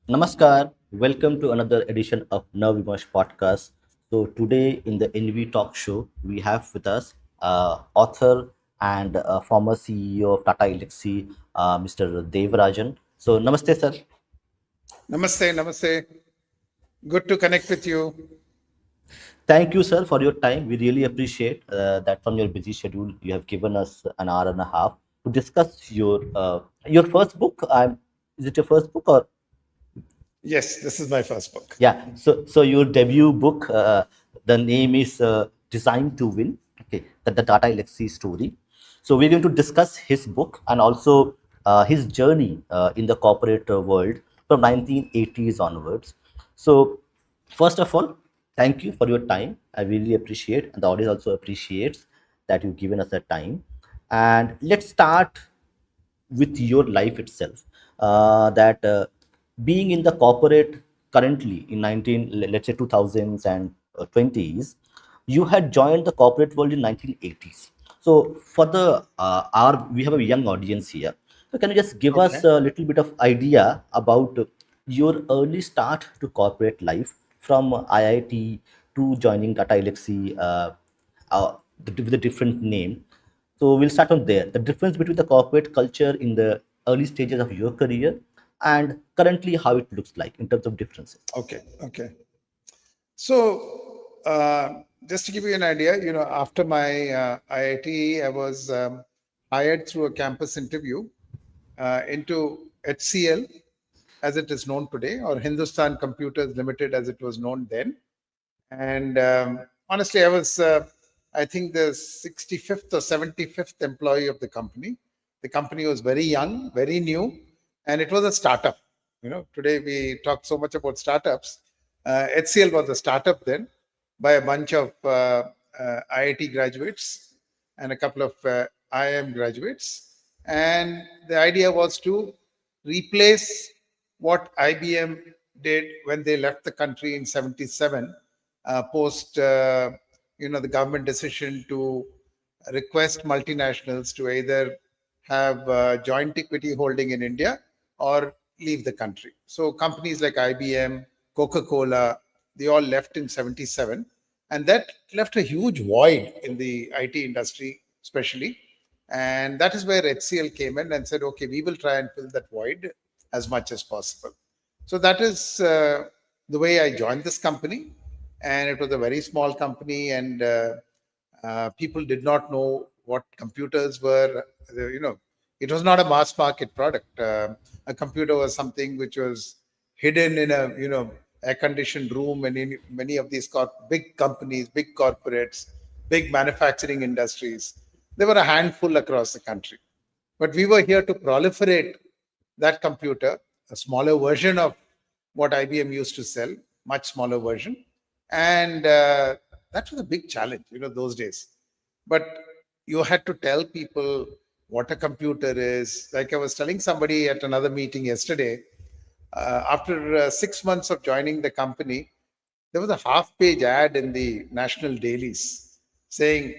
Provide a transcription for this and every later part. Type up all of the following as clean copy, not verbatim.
Namaskar, welcome to another edition of Navimash podcast. So today in the NV Talk Show, we have with us author and former CEO of Tata Elxsi, Mr. Devarajan. So namaste, sir. Namaste, namaste. Good to connect with you. Thank you, sir, for your time. We really appreciate that from your busy schedule, you have given us an hour and a half to discuss your first book. Is it your first book or Yes, this is my first book. yeah, so your debut book, the name is Designed to Win. Okay, the Tata Elxsi story. So we're going to discuss his book and also his journey in the corporate world from 1980s onwards. So first of all, thank you for your time. I really appreciate, and the audience also appreciates that you've given us the time. And let's start with your life itself, that being in the corporate currently in 19, let's say 2000s and 20s, you had joined the corporate world in 1980s. So for the our we have a young audience here, so can you just give us Okay. a little bit of idea about your early start to corporate life from IIT to joining Tata Elxsi, with a different name. So we'll start from there. The difference between the corporate culture in the early stages of your career and currently how it looks like in terms of differences. Okay. So, just to give you an idea, after my IIT, I was hired through a campus interview into HCL, as it is known today, or Hindustan Computers Limited, as it was known then. And honestly, I think, the 65th or 75th employee of the company. The company was very young, very new, and it was a startup. Today we talk so much about startups. HCL was a startup then by a bunch of IIT graduates and a couple of IIM graduates. And the idea was to replace what IBM did when they left the country in 77, post the government decision to request multinationals to either have joint equity holding in India or leave the country. So companies like IBM, Coca-Cola, they all left in 77, and that left a huge void in the IT industry, especially. And that is where HCL came in and said, okay, we will try and fill that void as much as possible. So that is the way I joined this company. And it was a very small company, and people did not know what computers were. It was not a mass market product. A computer was something which was hidden in a air conditioned room, and in many of these big companies, big corporates, big manufacturing industries, there were a handful across the country. But we were here to proliferate that computer, a smaller version of what IBM used to sell, much smaller version. And that was a big challenge, those days. But you had to tell people what a computer is. Like I was telling somebody at another meeting yesterday, after 6 months of joining the company, there was a half-page ad in the national dailies saying,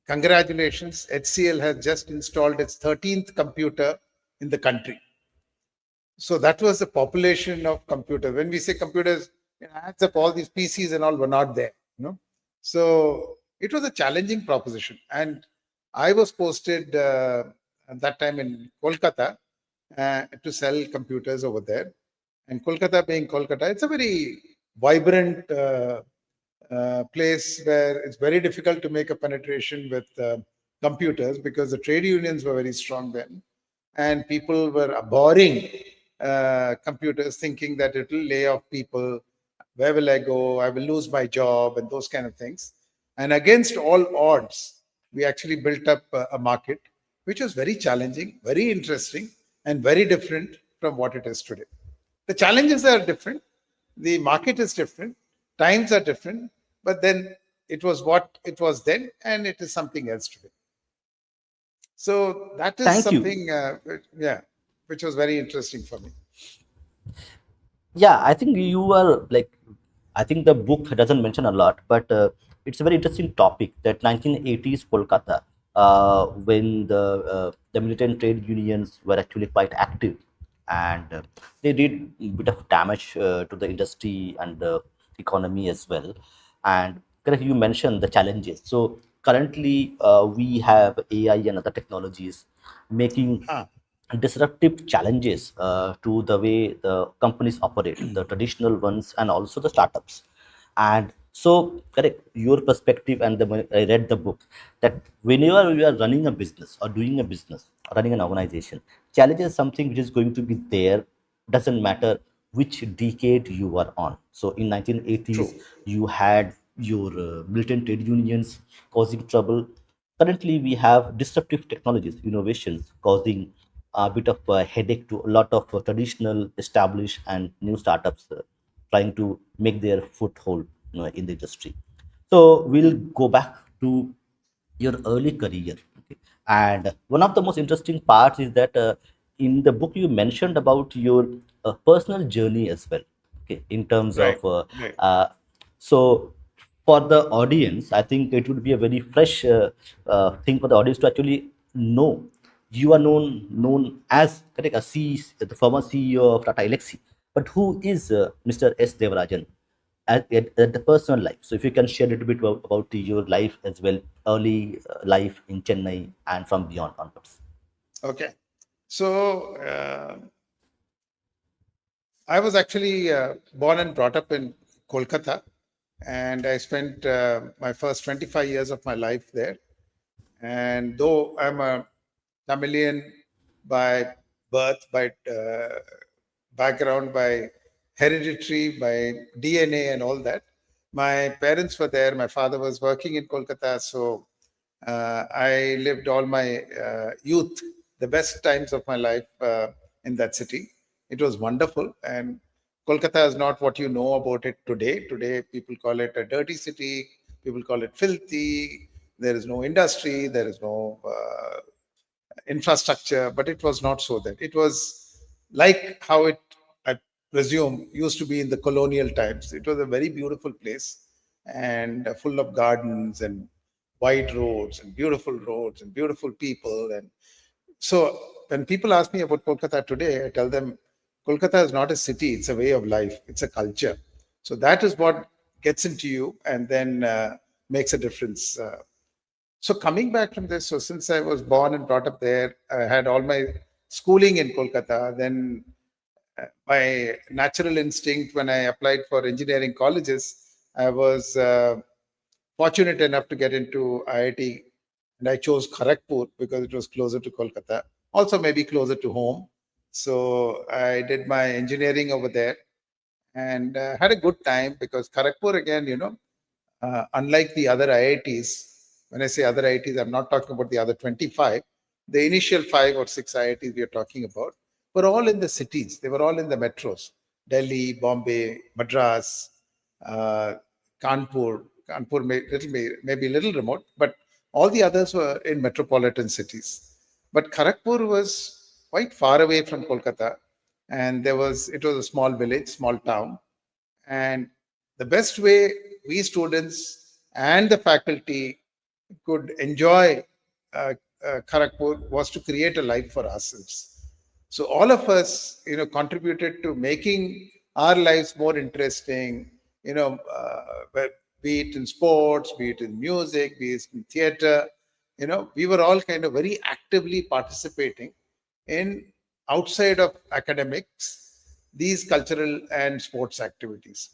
congratulations, HCL has just installed its 13th computer in the country. So that was the population of computers. When we say computers, it adds up all these PCs and all were not there. So it was a challenging proposition. And I was posted at that time in Kolkata to sell computers over there. And Kolkata being Kolkata, it's a very vibrant place where it's very difficult to make a penetration with computers, because the trade unions were very strong then, and people were abhorring computers, thinking that it will lay off people. Where will I go? I will lose my job, and those kind of things. And against all odds, we actually built up a market which was very challenging, very interesting, and very different from what it is today. The challenges are different, the market is different, times are different, but then it was what it was then, and it is something else today. So that is Thank you. something, yeah, which was very interesting for me. Yeah, I think you are like, I think the book doesn't mention a lot, but it's a very interesting topic that 1980s Kolkata, when the militant trade unions were actually quite active. and they did a bit of damage to the industry and the economy as well. And correct, you mentioned the challenges. So currently, we have AI and other technologies making Huh. disruptive challenges to the way the companies operate, the traditional ones and also the startups. And so, correct, your perspective, and when I read the book, that whenever you are running a business or doing a business, running an organization, challenge is something which is going to be there, doesn't matter which decade you are on. So in 1980s, True. you had your militant trade unions causing trouble. Currently, we have disruptive technologies, innovations causing a bit of a headache to a lot of traditional, established, and new startups trying to make their foothold, in the industry. So we'll go back to your early career. Okay. And one of the most interesting parts is that in the book you mentioned about your personal journey as well. Okay, in terms Right. of Right. so for the audience, I think it would be a very fresh thing for the audience to actually know. You are known as, correct, the former CEO of Tata Elxsi, but who is Mr. S. Devarajan at the personal life? So if you can share a little bit about your life as well, early life in Chennai and from beyond onwards. Okay. So I was actually born and brought up in Kolkata, and I spent my first 25 years of my life there. And though I'm a Tamilian by birth, by background, by hereditary, by DNA, and all that, my parents were there. My father was working in Kolkata, so I lived all my youth, the best times of my life in that city. It was wonderful. And Kolkata is not what you know about it today. Today, people call it a dirty city, people call it filthy. There is no industry, there is no infrastructure, but it was not so that. It was like how it, I presume, used to be in the colonial times. It was a very beautiful place and full of gardens and wide roads and beautiful people. And so when people ask me about Kolkata today, I tell them Kolkata is not a city, it's a way of life, it's a culture. So that is what gets into you and then makes a difference. So coming back from this, so since I was born and brought up there, I had all my schooling in Kolkata. Then my natural instinct when I applied for engineering colleges, I was fortunate enough to get into IIT, and I chose Kharagpur because it was closer to Kolkata, also maybe closer to home. So I did my engineering over there and had a good time because Kharagpur again, unlike the other IITs, when I say other IITs, I'm not talking about the other 25. The initial 5 or 6 IITs we are talking about were all in the cities. They were all in the metros: Delhi, Bombay, Madras, uh, Kanpur. Kanpur maybe a little remote, but all the others were in metropolitan cities. But Kharagpur was quite far away from Kolkata, and it was a small village, small town, and the best way we students and the faculty could enjoy uh, Kharagpur was to create a life for ourselves. So all of us, contributed to making our lives more interesting. Be it in sports, be it in music, be it in theater. We were all kind of very actively participating in outside of academics these cultural and sports activities.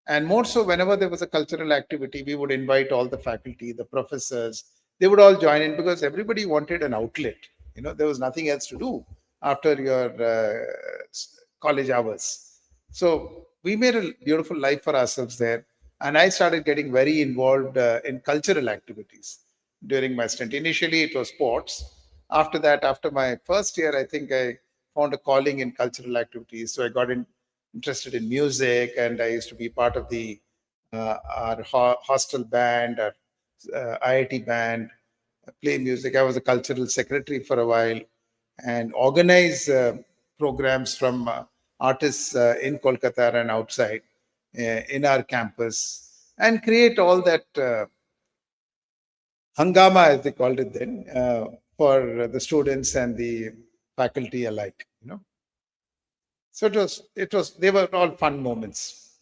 And more so, whenever there was a cultural activity, we would invite all the faculty, the professors. They would all join in because everybody wanted an outlet. There was nothing else to do after your college hours. So we made a beautiful life for ourselves there. And I started getting very involved in cultural activities during my stint. Initially, it was sports. After that, after my first year, I think I found a calling in cultural activities. So I got interested in music, and I used to be part of the our hostel band, our IIT band, play music. I was a cultural secretary for a while and organize programs from artists in Kolkata and outside in our campus and create all that hangama, as they called it then, for the students and the faculty alike. So they were all fun moments.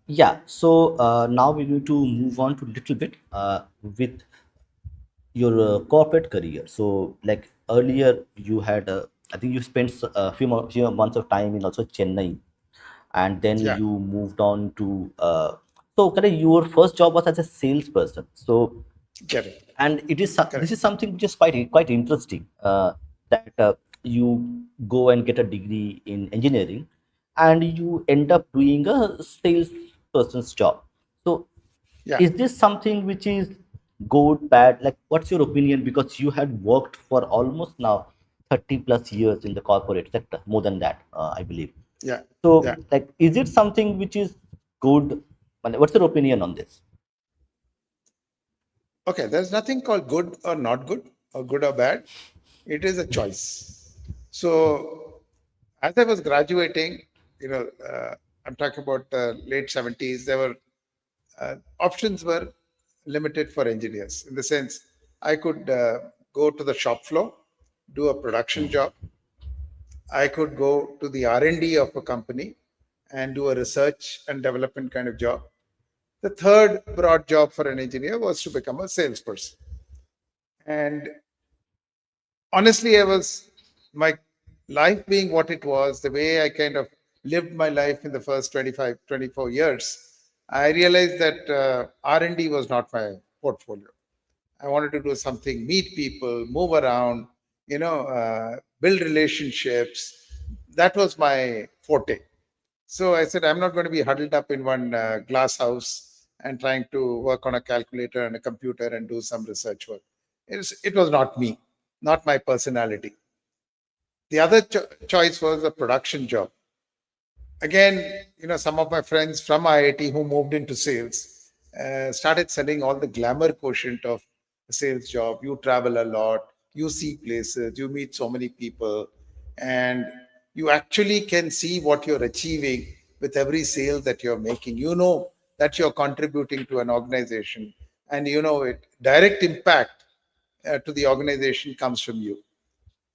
Yeah, so now we're going to move on to a little bit with your corporate career. So, like earlier, you had, I think you spent a few months of time in also Chennai, and then Yeah, you moved on to. So, kind of your first job was as a salesperson. So, get it. and this Correct. is something which is quite interesting, that you go and get a degree in engineering, and you end up doing a salesperson's job. So Yeah. is this something which is good, bad? Like, what's your opinion? Because you had worked for almost now 30 plus years in the corporate sector, more than that, I believe. Yeah. So, Yeah. like, is it something which is good? And what's your opinion on this? Okay. There's nothing called good or not good or good or bad. It is a choice. So as I was graduating, I'm talking about late 70s, there were options were limited for engineers in the sense I could go to the shop floor, do a production job. I could go to the R&D of a company and do a research and development kind of job. The third broad job for an engineer was to become a salesperson. And honestly, my life being what it was, the way I kind of lived my life in the first 25, 24 years, I realized that R&D was not my portfolio. I wanted to do something, meet people, move around, build relationships. That was my forte. So I said, I'm not going to be huddled up in one glass house and trying to work on a calculator and a computer and do some research work. It was not me, not my personality. The other choice was a production job. Again, some of my friends from IIT who moved into sales started selling all the glamour quotient of a sales job. You travel a lot, you see places, you meet so many people, and you actually can see what you're achieving with every sale that you're making. You know that you're contributing to an organization, and it direct impact to the organization comes from you.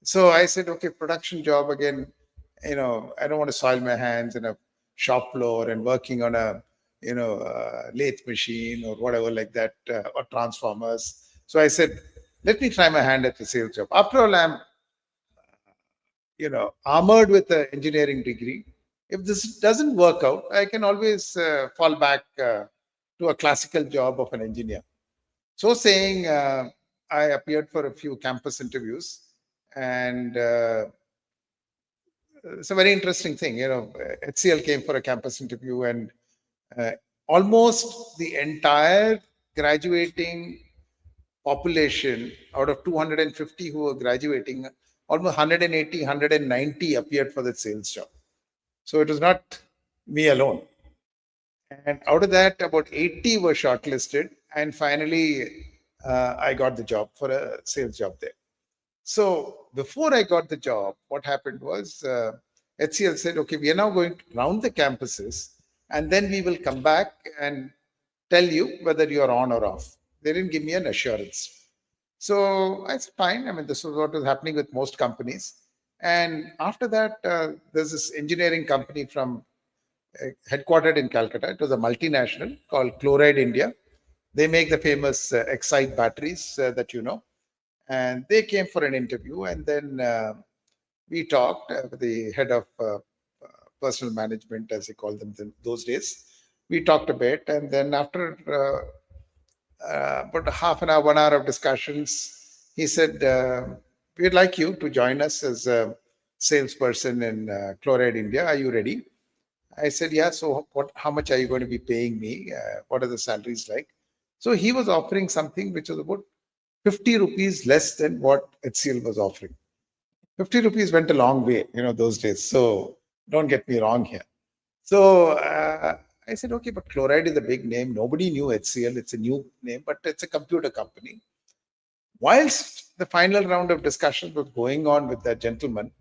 So I said, okay, production job again. I don't want to soil my hands in a shop floor and working on a, lathe machine or whatever like that, or transformers. So I said, let me try my hand at the sales job. After all, I'm, armored with an engineering degree. If this doesn't work out, I can always fall back to a classical job of an engineer. So saying, I appeared for a few campus interviews, and it's a very interesting thing. HCL came for a campus interview, and uh, almost the entire graduating population out of 250 who were graduating, almost 180, 190 appeared for the sales job. So it was not me alone. And out of that, about 80 were shortlisted. And finally, I got the job for a sales job there. So before I got the job, what happened was HCL said, okay, we are now going to round the campuses and then we will come back and tell you whether you're on or off. They didn't give me an assurance. So I said, fine. I mean, this was what was happening with most companies. And after that, there's this engineering company from headquartered in Calcutta. It was a multinational called Chloride India. They make the famous Excite batteries that you know. And they came for an interview, and then we talked with the head of personal management, as they called them those days. We talked a bit, and then after about half an hour, 1 hour of discussions, he said, "We'd like you to join us as a salesperson in Chloride India. Are you ready?" I said, "Yeah." So, what? How much are you going to be paying me? What are the salaries like? So he was offering something which was about 50 rupees less than what HCL was offering. 50 rupees went a long way, those days. So don't get me wrong here. So I said, okay, but Chloride is a big name. Nobody knew HCL. It's a new name, but it's a computer company. Whilst the final round of discussions was going on with that gentleman,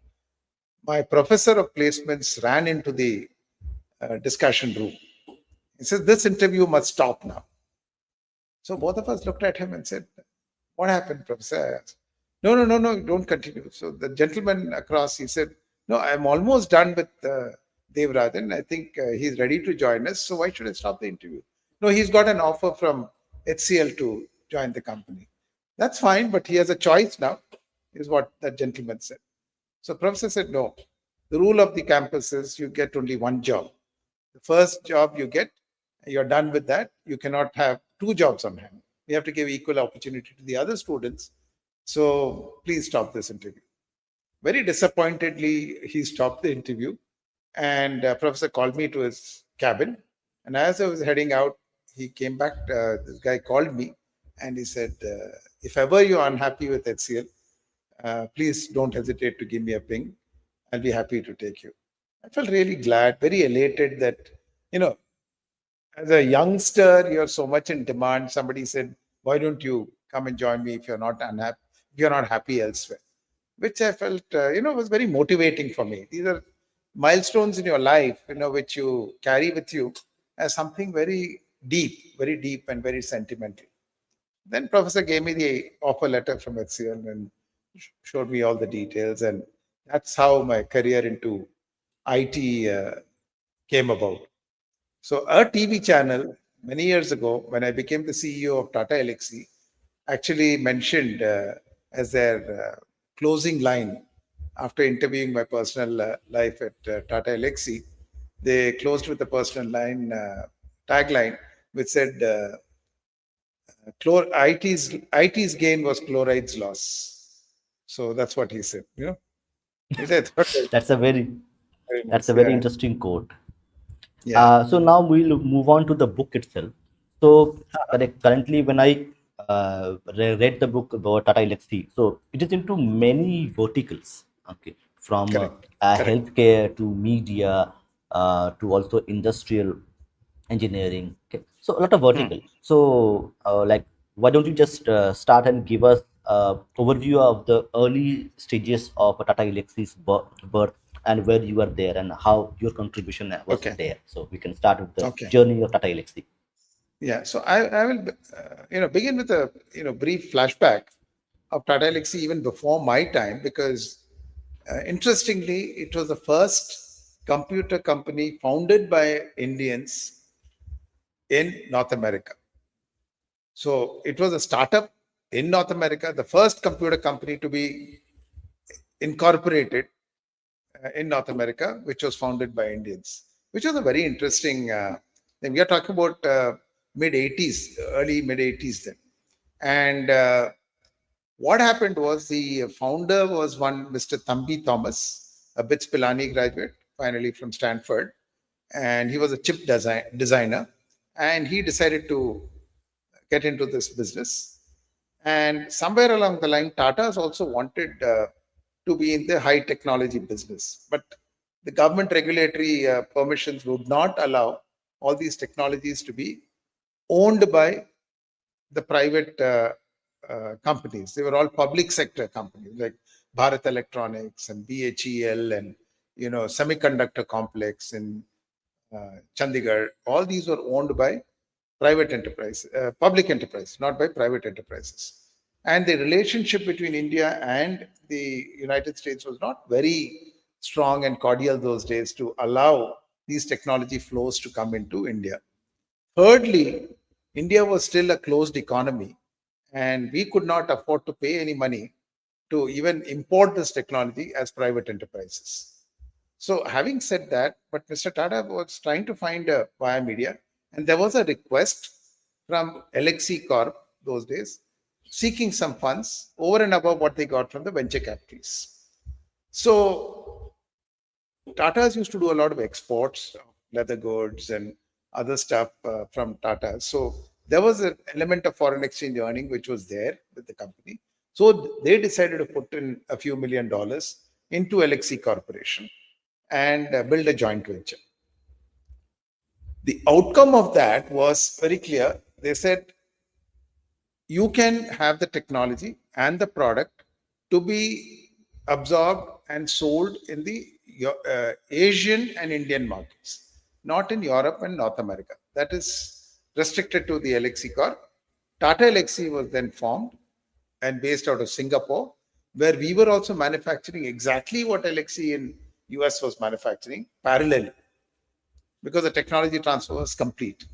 my professor of placements ran into the discussion room. He said, this interview must stop now. So both of us looked at him and said, what happened, Professor? No, no, no, no, don't continue. So the gentleman across, he said, No, I'm almost done with Devarajan. I think he's ready to join us. So why should I stop the interview? No, he's got an offer from HCL to join the company. That's fine, but he has a choice now, is what that gentleman said. So professor said, no. The rule of the campus is you get only one job. The first job you get, you're done with that. You cannot have two jobs on hand. You have to give equal opportunity to the other students. So please stop this interview. Very disappointedly, he stopped the interview, and professor called me to his cabin. And as I was heading out, he came back. This guy called me, and he said, "If ever you're unhappy with HCL, please don't hesitate to give me a ping. I'll be happy to take you." I felt really glad, very elated that you know, as a youngster, you're so much in demand. Somebody said, "Why don't you come and join me if you're not unhappy? If you're not happy elsewhere?" Which I felt, was very motivating for me. These are milestones in your life, which you carry with you as something very deep and very sentimental. Then Professor gave me the offer letter from HCL and showed me all the details. And that's how my career into IT came about. So a TV channel many years ago, when I became the CEO of Tata Elxsi, actually mentioned as their closing line after interviewing my personal life at Tata Elxsi. They closed with a personal line tagline which said, IT's gain was chloride's loss." So that's what he said, which I thought was That's a very very that's a nice. very Yeah. interesting quote. Yeah. So now we'll move on to the book itself. So currently, when I read the book about Tata Elxsi, so it is into many verticals. Okay, from Correct. Correct. healthcare to media to also industrial engineering. Okay, so a lot of Hmm. vertical. So why don't you just start and give us overview of the early stages of Tata Elxsi's birth and where you were there and how your contribution was Okay. there. So we can start with the Okay. journey of Tata Elxsi. Yeah. So I will, begin with a, brief flashback of Tata Elxsi even before my time, because interestingly, it was the first computer company founded by Indians in North America. So it was a startup in North America, the first computer company to be incorporated in North America, which was founded by Indians, which was a very interesting thing. We are talking about mid 80s, early mid 80s then. And what happened was the founder was one Mr. Thambi Thomas, a BITS Pilani graduate, finally from Stanford. And he was a chip designer. And he decided to get into this business. And somewhere along the line, Tata's also wanted to be in the high technology business. But the government regulatory permissions would not allow all these technologies to be owned by the private companies. They were all public sector companies like Bharat Electronics and BHEL and semiconductor complex in Chandigarh. All these were owned by private enterprise, public enterprise, not by private enterprises. And the relationship between India and the United States was not very strong and cordial those days to allow these technology flows to come into India. Thirdly, India was still a closed economy, and we could not afford to pay any money to even import this technology as private enterprises. So, having said that, but Mr. Tata was trying to find a via media, and there was a request from Elxsi Corp those days, seeking some funds over and above what they got from the venture capitalists. So, Tata's used to do a lot of exports of leather goods and other stuff from Tata. So there was an element of foreign exchange earning which was there with the company. So they decided to put in a few $1 million into Elxsi Corporation and build a joint venture. The outcome of that was very clear. They said you can have the technology and the product to be absorbed and sold in the Asian and Indian markets, not in Europe and North America. That is restricted to the Elxsi Corp. Tata Elxsi was then formed and based out of Singapore, where we were also manufacturing exactly what Elxsi in US was manufacturing parallelly because the technology transfer was complete.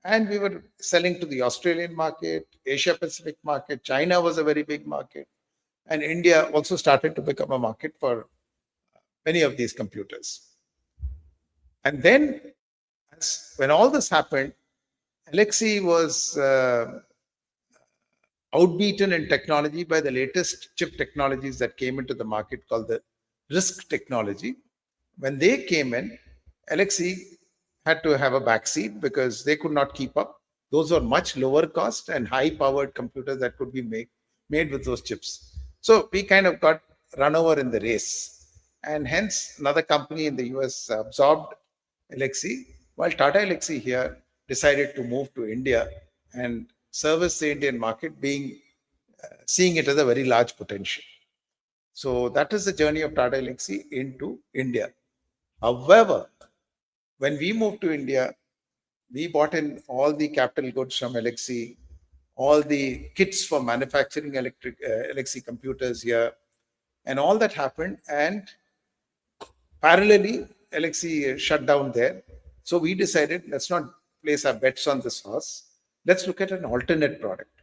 And we were selling to the Australian market, Asia Pacific market. China was a very big market. And India also started to become a market for many of these computers. And then, when all this happened, Elxsi was outbeaten in technology by the latest chip technologies that came into the market called the RISC technology. When they came in, Elxsi had to have a backseat because they could not keep up. Those were much lower cost and high powered computers that could be made with those chips. So we kind of got run over in the race. And hence, another company in the US absorbed Elxsi, while Tata Elxsi here decided to move to India and service the Indian market, being seeing it as a very large potential. So that is the journey of Tata Elxsi into India. However, when we moved to India, we bought in all the capital goods from Elxsi, all the kits for manufacturing Elxsi computers here, and all that happened. And parallelly, Elxsi shut down there. So we decided, let's not place our bets on this horse. Let's look at an alternate product.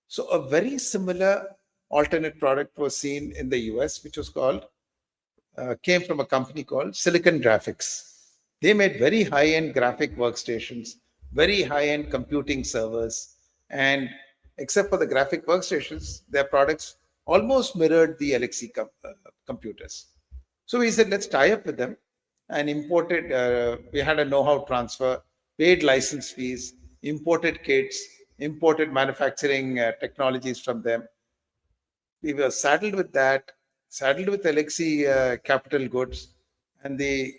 So a very similar alternate product was seen in the US, which was called, came from a company called Silicon Graphics. They made very high-end graphic workstations, very high-end computing servers, and except for the graphic workstations, their products almost mirrored the Elxsi computers. So we said, let's tie up with them and imported. We had a know-how transfer, paid license fees, imported kits, imported manufacturing technologies from them. We were saddled with that, saddled with Elxsi capital goods, and the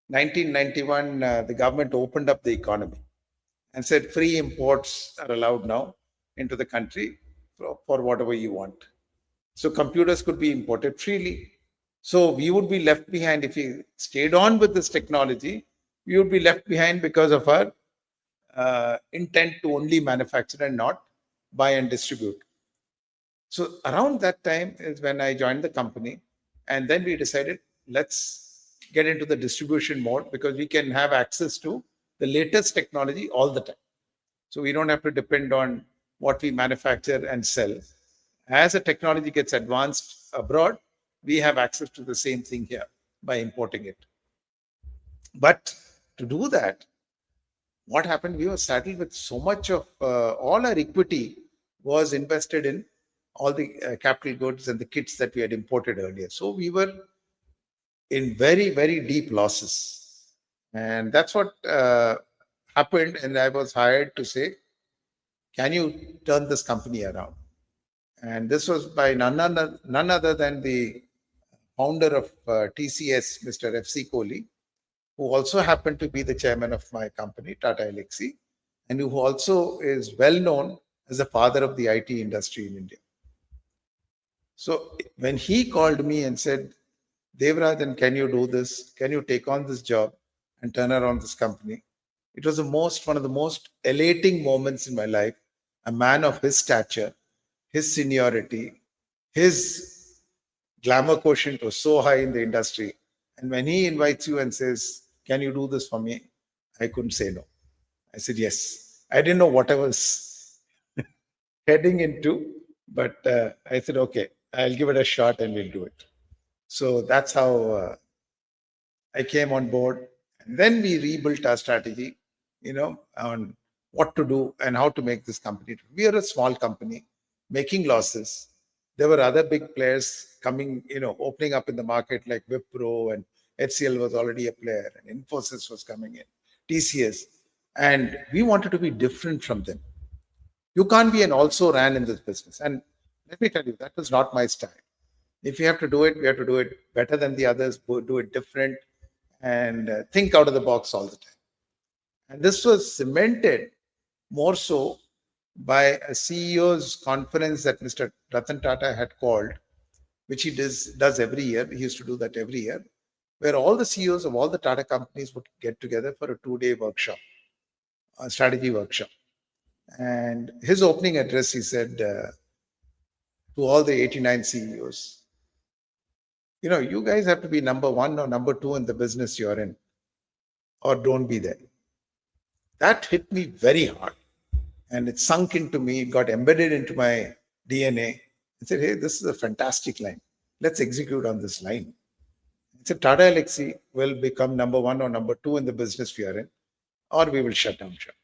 1991 the government opened up the economy and said free imports are allowed now into the country for whatever you want. So computers could be imported freely. So we would be left behind if we stayed on with this technology. We would be left behind because of our intent to only manufacture and not buy and distribute. So around that time is when I joined the company, and then we decided, let's get into the distribution mode because we can have access to the latest technology all the time. So we don't have to depend on what we manufacture and sell. As the technology gets advanced abroad, we have access to the same thing here by importing it. But to do that, what happened? We were saddled with so much of all our equity was invested in all the capital goods and the kits that we had imported earlier. So we were in very, very deep losses. And that's what happened. And I was hired to say, can you turn this company around? And this was by none other than the founder of TCS, Mr. F.C. Kohli, who also happened to be the chairman of my company, Tata Elxsi, and who also is well known as the father of the IT industry in India. So when he called me and said, Devarajan, can you do this? Can you take on this job and turn around this company? It was one of the most elating moments in my life. A man of his stature, his seniority, his glamour quotient was so high in the industry. And when he invites you and says, can you do this for me? I couldn't say no. I said, yes. I didn't know what I was heading into, but I said, okay, I'll give it a shot and we'll do it. So that's how I came on board. And then we rebuilt our strategy, on what to do and how to make this company. We are a small company making losses. There were other big players coming, opening up in the market like Wipro, and HCL was already a player, and Infosys was coming in, TCS. And we wanted to be different from them. You can't be an also ran in this business. And let me tell you, that was not my style. If you have to do it, we have to do it better than the others, do it different, and think out of the box all the time. And this was cemented more so by a CEO's conference that Mr. Ratan Tata had called, which he does every year. He used to do that every year, where all the CEOs of all the Tata companies would get together for a 2-day workshop, a strategy workshop. And his opening address, he said to all the 89 CEOs, you guys have to be number one or number two in the business you're in, or don't be there. That hit me very hard, and it sunk into me, it got embedded into my DNA. I said, hey, this is a fantastic line. Let's execute on this line. I said, Tata Elxsi will become number one or number two in the business we are in, or we will shut down shop.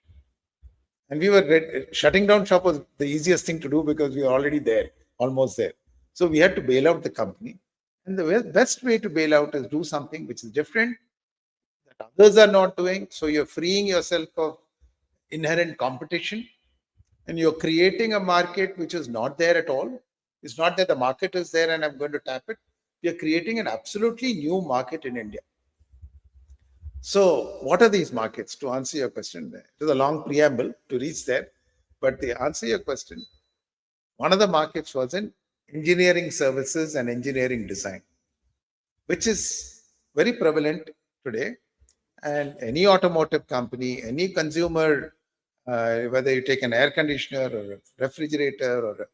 And we were shutting down shop was the easiest thing to do because we were already there, almost there. So we had to bail out the company. And the best way to bail out is do something which is different, that others are not doing. So you're freeing yourself of inherent competition, and you're creating a market which is not there at all. It's not that the market is there and I'm going to tap it. You're creating an absolutely new market in India. So, what are these markets? To answer your question, it is a long preamble to reach there, but to answer your question, one of the markets was in engineering services and engineering design, which is very prevalent today. And any automotive company, any consumer, whether you take an air conditioner or a refrigerator or a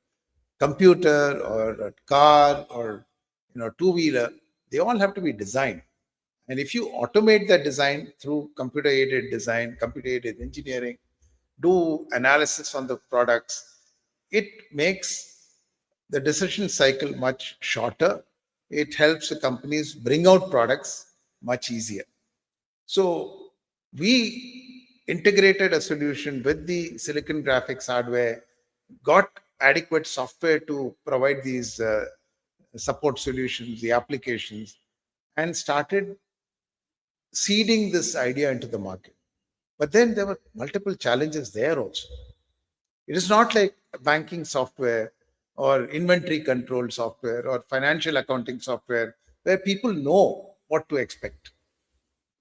computer or a car or two-wheeler, they all have to be designed. And if you automate that design through computer aided design, computer aided engineering, do analysis on the products, it makes the decision cycle much shorter. It helps the companies bring out products much easier. So we integrated a solution with the silicon graphics hardware, got adequate software to provide these support solutions, the applications, and started seeding this idea into the market. But then there were multiple challenges there also. It is not like banking software or inventory control software or financial accounting software where people know what to expect.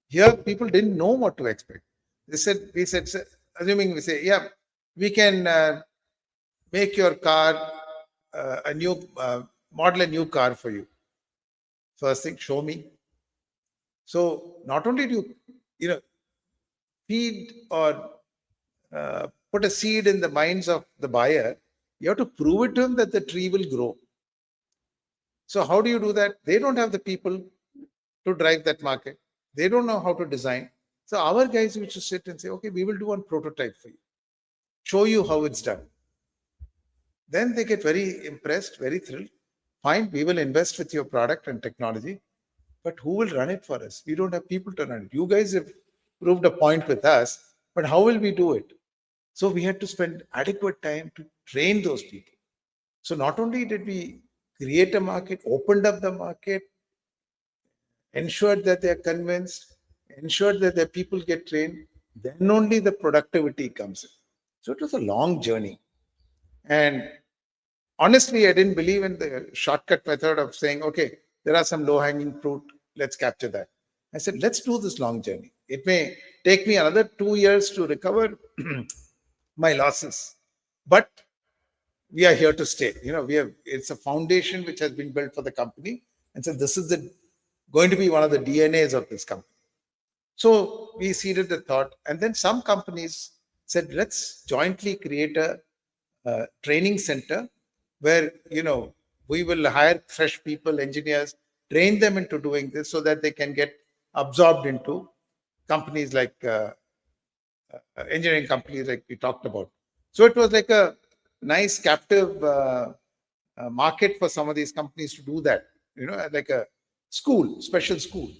Here, people didn't know what to expect. We said, assuming we say, yeah, we can make your car a new, model a new car for you. First thing, show me. So not only do you feed or put a seed in the minds of the buyer, you have to prove it to him that the tree will grow. So how do you do that? They don't have the people to drive that market. They don't know how to design. So our guys used to sit and say, okay, we will do one prototype for you, show you how it's done. Then they get very impressed, very thrilled. Fine, we will invest with your product and technology, but who will run it for us? We don't have people to run it. You guys have proved a point with us, but how will we do it? So we had to spend adequate time to train those people. So not only did we create a market, opened up the market, ensured that they're convinced, ensured that their people get trained, then only the productivity comes in. So it was a long journey. And honestly, I didn't believe in the shortcut method of saying, okay, there are some low hanging fruit, let's capture that. I said, let's do this long journey. It may take me another 2 years to recover my losses, but we are here to stay. It's a foundation which has been built for the company. And so this is going to be one of the DNAs of this company. So we seeded the thought. And then some companies said, let's jointly create a training center where, we will hire fresh people, engineers, train them into doing this so that they can get absorbed into companies like engineering companies like we talked about. So it was like a nice captive market for some of these companies to do that, like a school, special school.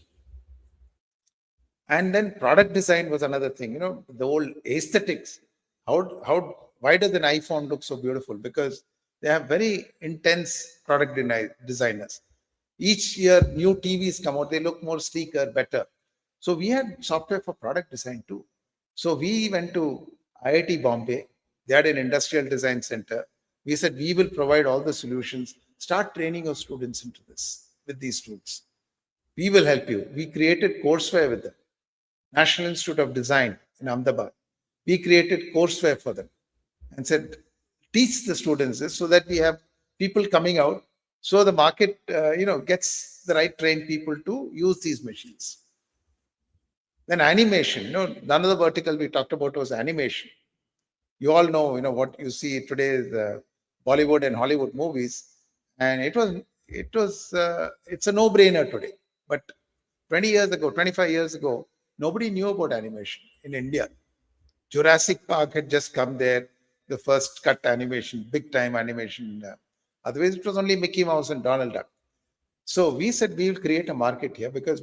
And then product design was another thing, the whole aesthetics. Why does an iPhone look so beautiful? Because they have very intense product designers. Each year, new TVs come out, they look more sleeker, better. So we had software for product design too. So we went to IIT Bombay. They had an industrial design center. We said, we will provide all the solutions. Start training your students into this with these tools. We will help you. We created courseware with them. National Institute of Design in Ahmedabad. We created courseware for them and said, teach the students this so that we have people coming out. So the market, gets the right trained people to use these machines. Then animation, none of the vertical we talked about was animation. You all know, what you see today is Bollywood and Hollywood movies. And it was it's a no-brainer today. But 20 years ago, 25 years ago, nobody knew about animation in India. Jurassic Park had just come there, the first cut animation, big time animation. Otherwise, it was only Mickey Mouse and Donald Duck. So we said we will create a market here because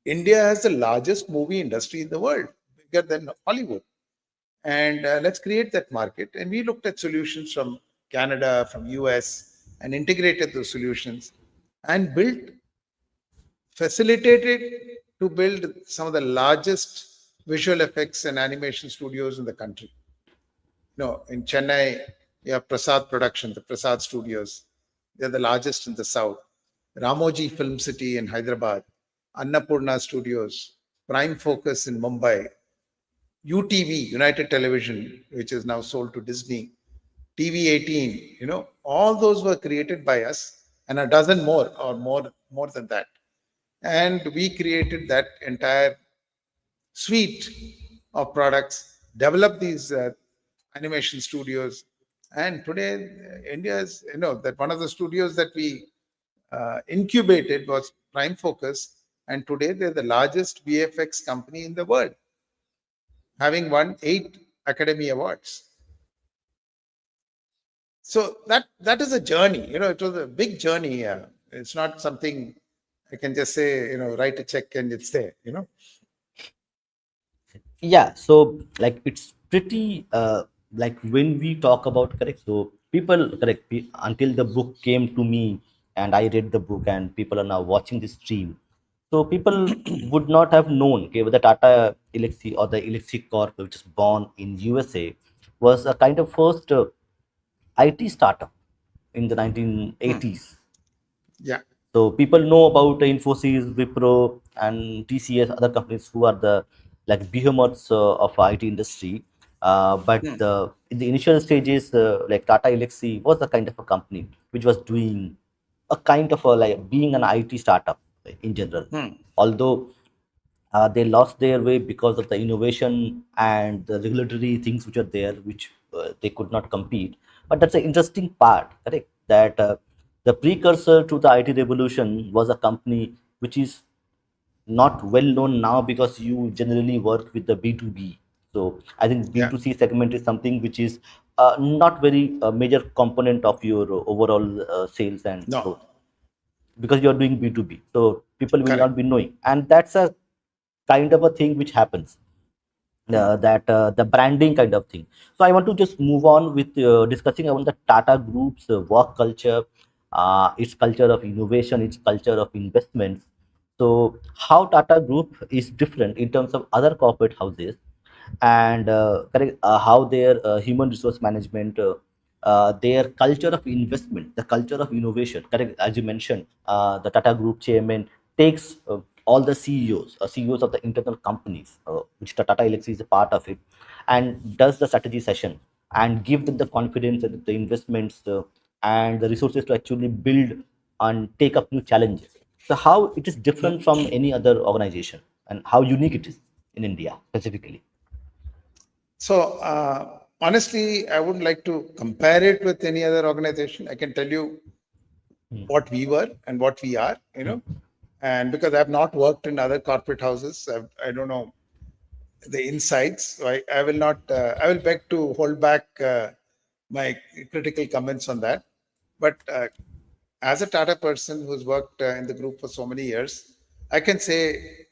India has the largest movie industry in the world, bigger than Hollywood. And let's create that market. And we looked at solutions from Canada, from US, and integrated those solutions and facilitated to build some of the largest visual effects and animation studios in the country. In Chennai, you have Prasad Production, the Prasad Studios. They're the largest in the south. Ramoji Film City in Hyderabad, Annapurna Studios, Prime Focus in Mumbai, UTV, United Television, which is now sold to Disney, TV 18, all those were created by us and a dozen more or more than that. And we created that entire suite of products, developed these animation studios. And today, India is, that one of the studios that we incubated was Prime Focus. And today, they're the largest VFX company in the world, having won 8 Academy Awards. So that is a journey. It was a big journey. It's not something I can just say, write a check and it's there. Yeah, so like it's pretty like when we talk about, correct, so people, correct, until the book came to me and I read the book and people are now watching this stream, so people would not have known, okay, whether Tata Elxsi or the Elxsi Corp, which is born in USA, was a kind of first IT startup in the 1980s. Yeah. So people know about Infosys, Wipro, and TCS, other companies who are the like behemoths of IT industry. But in the initial stages, like Tata Elxsi was a kind of a company which was doing a kind of a like being an IT startup in general. Although they lost their way because of the innovation and the regulatory things which are there, which they could not compete. But that's an interesting part, correct? That the precursor to the IT revolution was a company which is not well known now because you generally work with the B2B. So I think Yeah. B2C segment is something which is not very major component of your overall sales and No. growth, because you are doing B2B. So people will Correct. not be knowing. And that's a kind of a thing which happens, that the branding kind of thing. So I want to just move on with discussing about the Tata Group's work culture, its culture of innovation, its culture of investments. So how Tata Group is different in terms of other corporate houses, and correct, how their human resource management, their culture of investment, the culture of innovation, correct, as you mentioned, the Tata Group chairman takes all the CEOs of the internal companies, which the Tata Elxsi is a part of it, and does the strategy session and give them the confidence and the investments and the resources to actually build and take up new challenges. So how it is different from any other organization, and how unique it is in India specifically? So, honestly, I wouldn't like to compare it with any other organization. I can tell you what we were and what we are, and because I've not worked in other corporate houses, I don't know the insights. So I will not, I will beg to hold back my critical comments on that. But as a Tata person who's worked in the group for so many years, I can say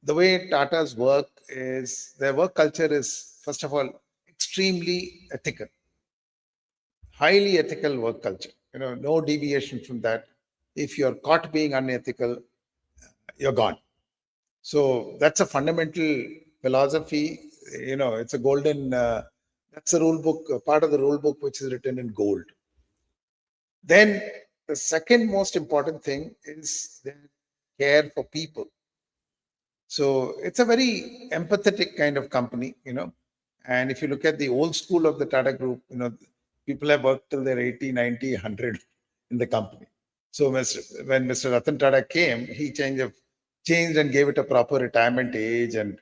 the way Tata's work is, their work culture is, first of all, extremely ethical, highly ethical work culture. No deviation from that. If you're caught being unethical, you're gone. So that's a fundamental philosophy. It's a golden, that's a rule book, part of the rule book, which is written in gold. Then the second most important thing is their care for people. So it's a very empathetic kind of company. And if you look at the old school of the Tata Group, people have worked till they're 80, 90, 100 in the company. So when Mr. Ratan Tata came, he changed and gave it a proper retirement age, and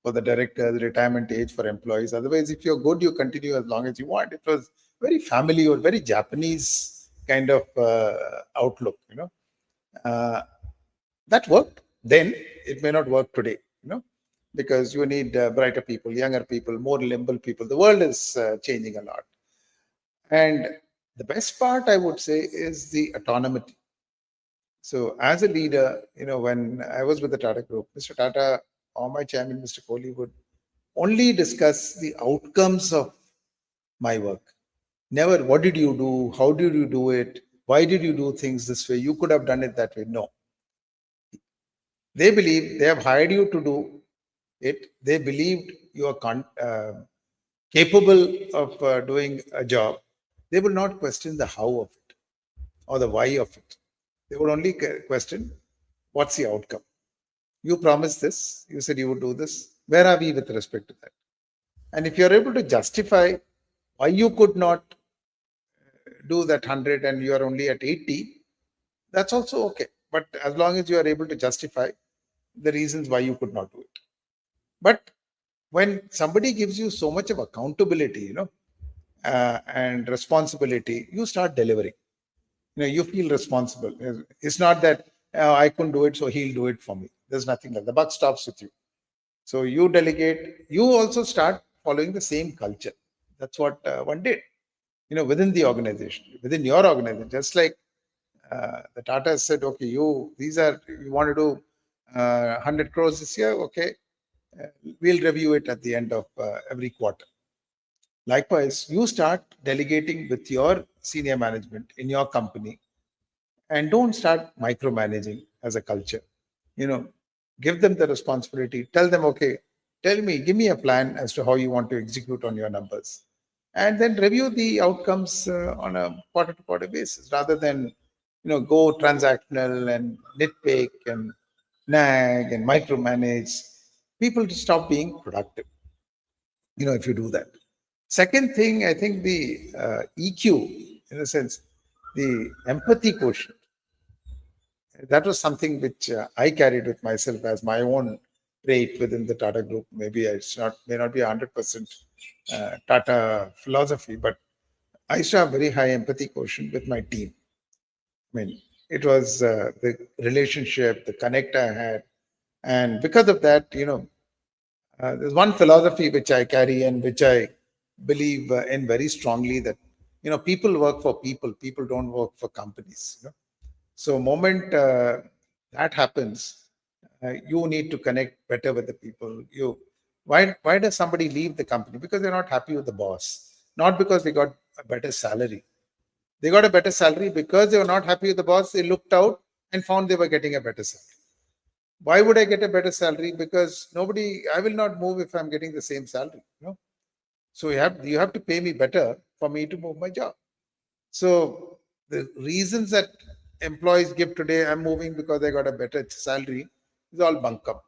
for the directors, retirement age for employees. Otherwise, if you're good, you continue as long as you want. It was very family or very Japanese kind of outlook. Uh, that worked then. It may not work today. Because you need brighter people, younger people, more nimble people. The world is changing a lot, and the best part I would say is the autonomy. So as a leader, when I was with the Tata Group, Mr. Tata or my chairman, Mr. Kohli, would only discuss the outcomes of my work. Never, what did you do? How did you do it? Why did you do things this way? You could have done it that way. No. They believe they have hired you to do it. They believed you are capable of doing a job. They will not question the how of it or the why of it. They would only question what's the outcome. You promised this, you said you would do this. Where are we with respect to that? And if you're able to justify why you could not do that 100 and you are only at 80, that's also okay. But as long as you are able to justify the reasons why you could not do it. But when somebody gives you so much of accountability, and responsibility, you start delivering. You feel responsible. It's not that I couldn't do it, so he'll do it for me. There's nothing like that. The buck stops with you. So you delegate. You also start following the same culture. That's what one did. Within the organization, within your organization, just like the Tata said, okay, you want to do 100 crores this year, okay, we'll review it at the end of every quarter. Likewise, you start delegating with your senior management in your company, and don't start micromanaging as a culture. Give them the responsibility. Tell them, okay, give me a plan as to how you want to execute on your numbers, and then review the outcomes on a quarter to quarter basis, rather than go transactional and nitpick and nag and micromanage. People to stop being productive. If you do that. Second thing, I think the EQ, in a sense, the empathy quotient, that was something which I carried with myself as my own trait within the Tata Group. Maybe it's not may not be 100% Tata philosophy, but I used to have very high empathy quotient with my team. I mean, it was the relationship, the connect I had, and because of that, there's one philosophy which I carry and which I believe in very strongly, that people work for people. People don't work for companies. So, moment that happens, you need to connect better with the people. Why does somebody leave the company? Because they're not happy with the boss, not because they got a better salary. They got a better salary because they were not happy with the boss. They looked out and found they were getting a better salary. Why would I get a better salary? Because I will not move if I'm getting the same salary. So you have to pay me better for me to move my job. So the reasons that employees give today, I'm moving because I got a better salary, is all bunkum.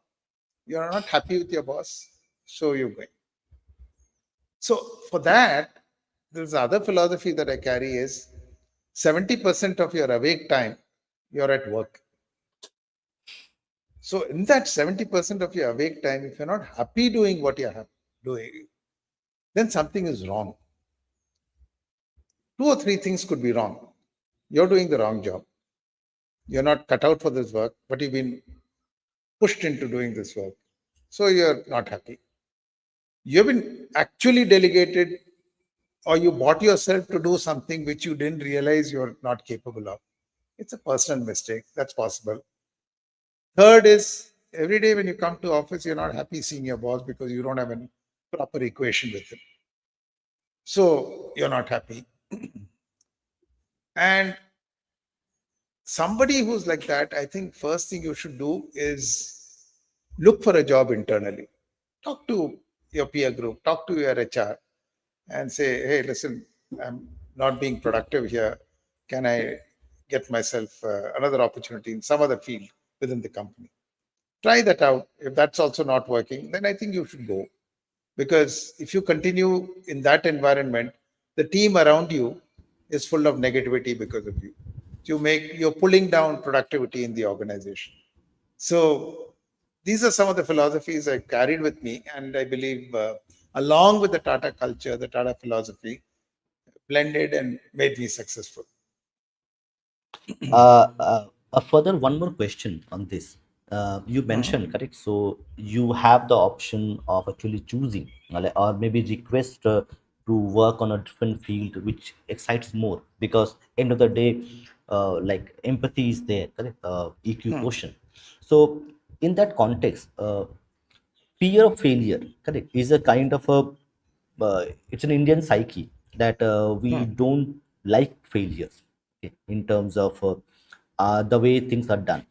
You're not happy with your boss, so you're going. So for that, there's other philosophy that I carry is 70% of your awake time, you're at work. So in that 70% of your awake time, if you're not happy doing what you're doing, then something is wrong. Two or three things could be wrong. You're doing the wrong job. You're not cut out for this work, but you've been pushed into doing this work. So you're not happy. You've been actually delegated, or you bought yourself to do something which you didn't realize you're not capable of. It's a personal mistake. That's possible. Third is, every day when you come to office, you're not happy seeing your boss because you don't have a proper equation with him. So you're not happy. And somebody who's like that, I think first thing you should do is look for a job internally. Talk to your peer group, talk to your HR and say, hey, listen, I'm not being productive here. Can I get myself another opportunity in some other field within the company? Try that out. If that's also not working, then I think you should go. Because if you continue in that environment, the team around you is full of negativity because of you. You're pulling down productivity in the organization. So these are some of the philosophies I carried with me, and I believe along with the Tata culture, the Tata philosophy, blended and made me successful. Further, one more question on this. You Mhm. mentioned, correct? So you have the option of actually choosing, or maybe request to work on a different field which excites more, because end of the day, like empathy is there, correct? EQ Hmm. quotient. So in that context, fear of failure, correct, is a kind of a it's an Indian psyche that we Hmm. don't like failures, okay, in terms of the way things are done.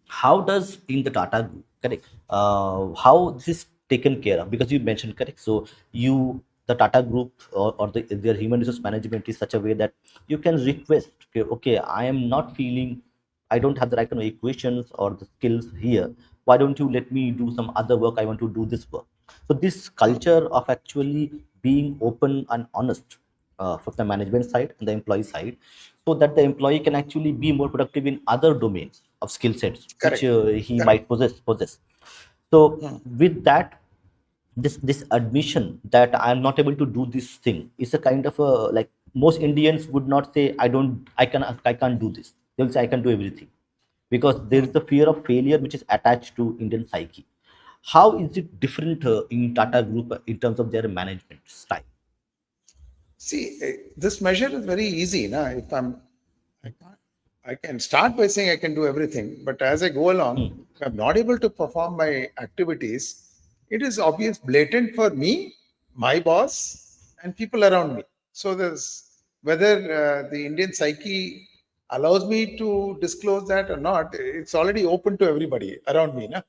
How does in the Tata group, correct, how this is taken care of? Because you mentioned, correct, so you, the Tata group, or their human resource management is such a way that you can request, okay, okay, I am not feeling, I don't have the right kind of equations or the skills here, why don't you let me do some other work, I want to do this work. So this Hmm. culture of actually being open and honest from the management side and the employee side, so that the employee can actually be more productive in other domains of skill sets which Correct. he Correct. might possess. So Hmm. with that, this admission that I am not able to do this thing is a kind of a, like, most Indians would not say I can't do this. They'll say I can do everything, because there is Hmm. the fear of failure which is attached to Indian psyche. How is it different in Tata group in terms of their management style? See, this measure is very easy. Na? If I can't, I can start by saying I can do everything, but as I go along, Hmm. if I'm not able to perform my activities, it is obvious, blatant for me, my boss, and people around me. So there's whether the Indian psyche allows me to disclose that or not, it's already open to everybody around me. Na?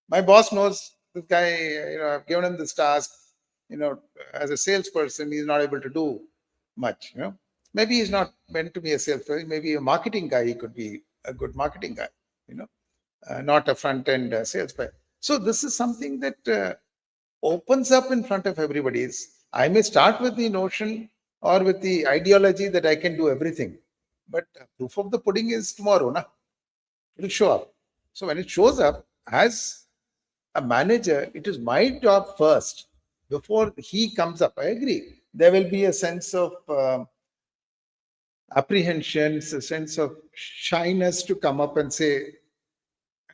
My boss knows this guy, I've given him this task, you know, as a salesperson, he's not able to do much. Maybe he's not meant to be a salesperson, maybe a marketing guy, he could be a good marketing guy, you know, not a front end sales guy. So this is something that opens up in front of everybody. I may start with the notion or with the ideology that I can do everything, but proof of the pudding is tomorrow, na? It'll show up. So when it shows up, as a manager, it is my job first before he comes up. I agree. There will be a sense of apprehension, a sense of shyness to come up and say,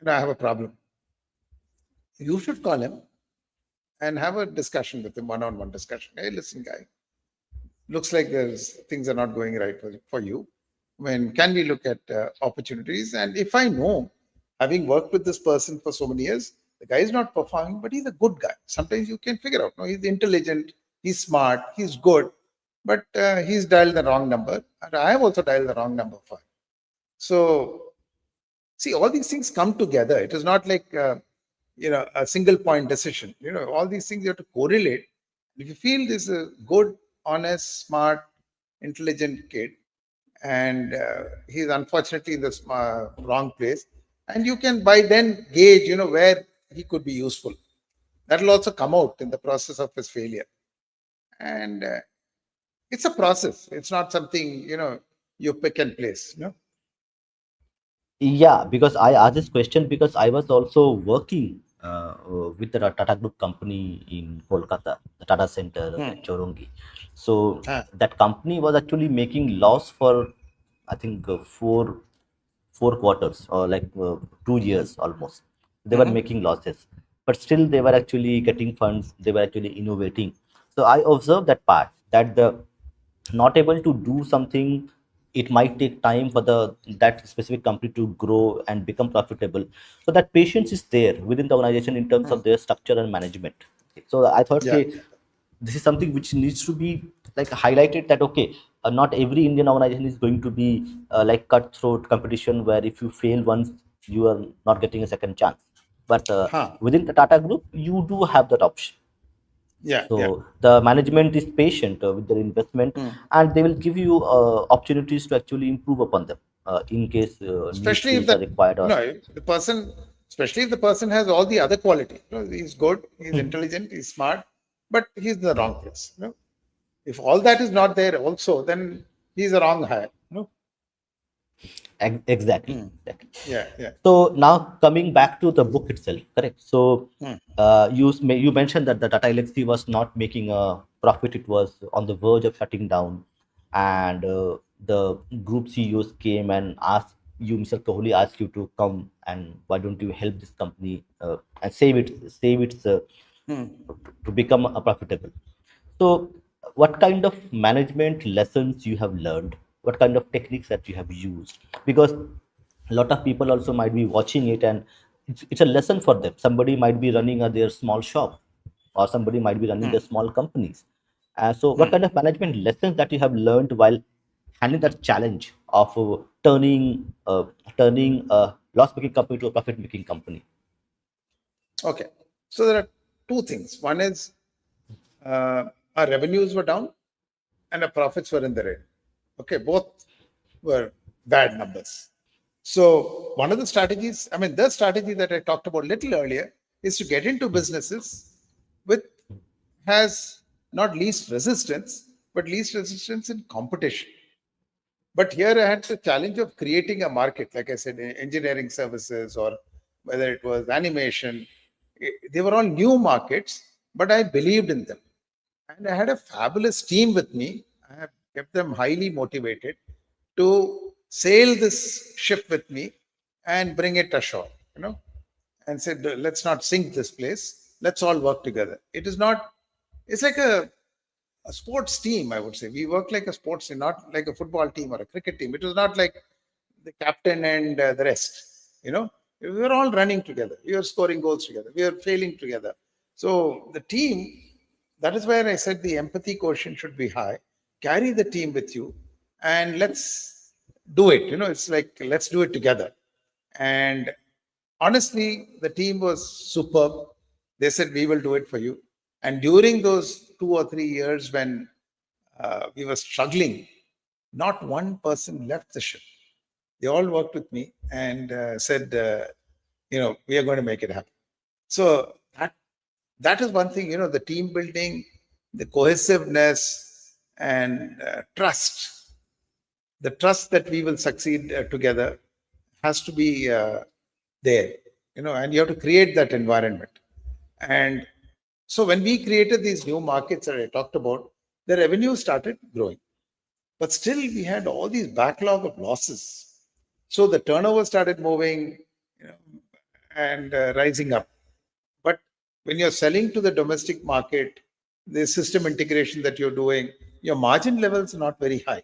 I have a problem. You should call him and have a discussion with him, one on one discussion. Hey, listen, guy, looks like there's things are not going right for you. When can we look at opportunities? And if I know, having worked with this person for so many years, the guy is not performing, but he's a good guy. Sometimes you can figure out, no, he's intelligent, he's smart, he's good, but he's dialed the wrong number. And I have also dialed the wrong number for him. So, see, all these things come together. It is not like, a single point decision. All these things you have to correlate. If you feel this is a good, honest, smart, intelligent kid, and he's unfortunately in the wrong place, and you can by then gauge, where he could be useful. That will also come out in the process of his failure. And it's a process. It's not something you pick and place. Yeah, because I asked this question because I was also working with the Tata Group company in Kolkata, the Tata Center Hmm. at Chorongi. So Ah. that company was actually making loss for, I think, four quarters, or like 2 years almost. They were Mhm. making losses, but still they were actually getting funds. They were actually innovating. So I observed that part, that the not able to do something, it might take time for the that specific company to grow and become profitable. So that patience is there within the organization in terms Hmm. of their structure and management. So I thought, Yeah. okay, this is something which needs to be like highlighted, that okay, not every Indian organization is going to be like cutthroat competition where if you fail once, you are not getting a second chance. But Huh. within the Tata group, you do have that option. Yeah. Yeah. So the management is patient with their investment, Hmm. and they will give you opportunities to actually improve upon them in case new Especially if skills are that required. Or if the person, especially if the person has all the other quality. He's good, he's intelligent, he's smart, but he's in the wrong place. If all that is not there also, then he's a wrong hire. Exactly, Hmm. exactly. Yeah. Yeah. So now coming back to the book itself, correct? So Hmm. you mentioned that the Tata Elxsi was not making a profit; it was on the verge of shutting down, and the group CEOs came and asked you, Mr. Kohli asked you to come, and why don't you help this company and save its to become a profitable. So, what kind of management lessons you have learned? What kind of techniques that you have used? Because a lot of people also might be watching it, and it's a lesson for them. Somebody might be running their small shop, or somebody might be running their small companies. So, what kind of management lessons that you have learned while handling that challenge of turning a loss-making company to a profit-making company? Okay. So there are two things. One is our revenues were down and our profits were in the red. Okay, both were bad numbers. So one of the strategies, I mean, the strategy that I talked about a little earlier is to get into businesses with has not least resistance, but least resistance in competition. But here I had the challenge of creating a market, like I said, engineering services or whether it was animation. They were all new markets, but I believed in them. And I had a fabulous team with me. I have kept them highly motivated to sail this ship with me and bring it ashore, and said, let's not sink this place. Let's all work together. It is not, it's like a sports team, I would say. We work like a sports team, not like a football team or a cricket team. It was not like the captain and the rest. We were all running together. We were scoring goals together. We were failing together. So the team, that is where I said the empathy quotient should be high. Carry the team with you and let's do it. It's like, let's do it together. And honestly, the team was superb. They said, we will do it for you. And during those 2 or 3 years when we were struggling, not one person left the ship. They all worked with me and said, we are going to make it happen. So that is one thing, the team building, the cohesiveness and trust. The trust that we will succeed together has to be there, and you have to create that environment. And so when we created these new markets that I talked about, the revenue started growing. But still, we had all these backlog of losses. So the turnover started moving, and rising up. But when you're selling to the domestic market, the system integration that you're doing, your margin levels are not very high.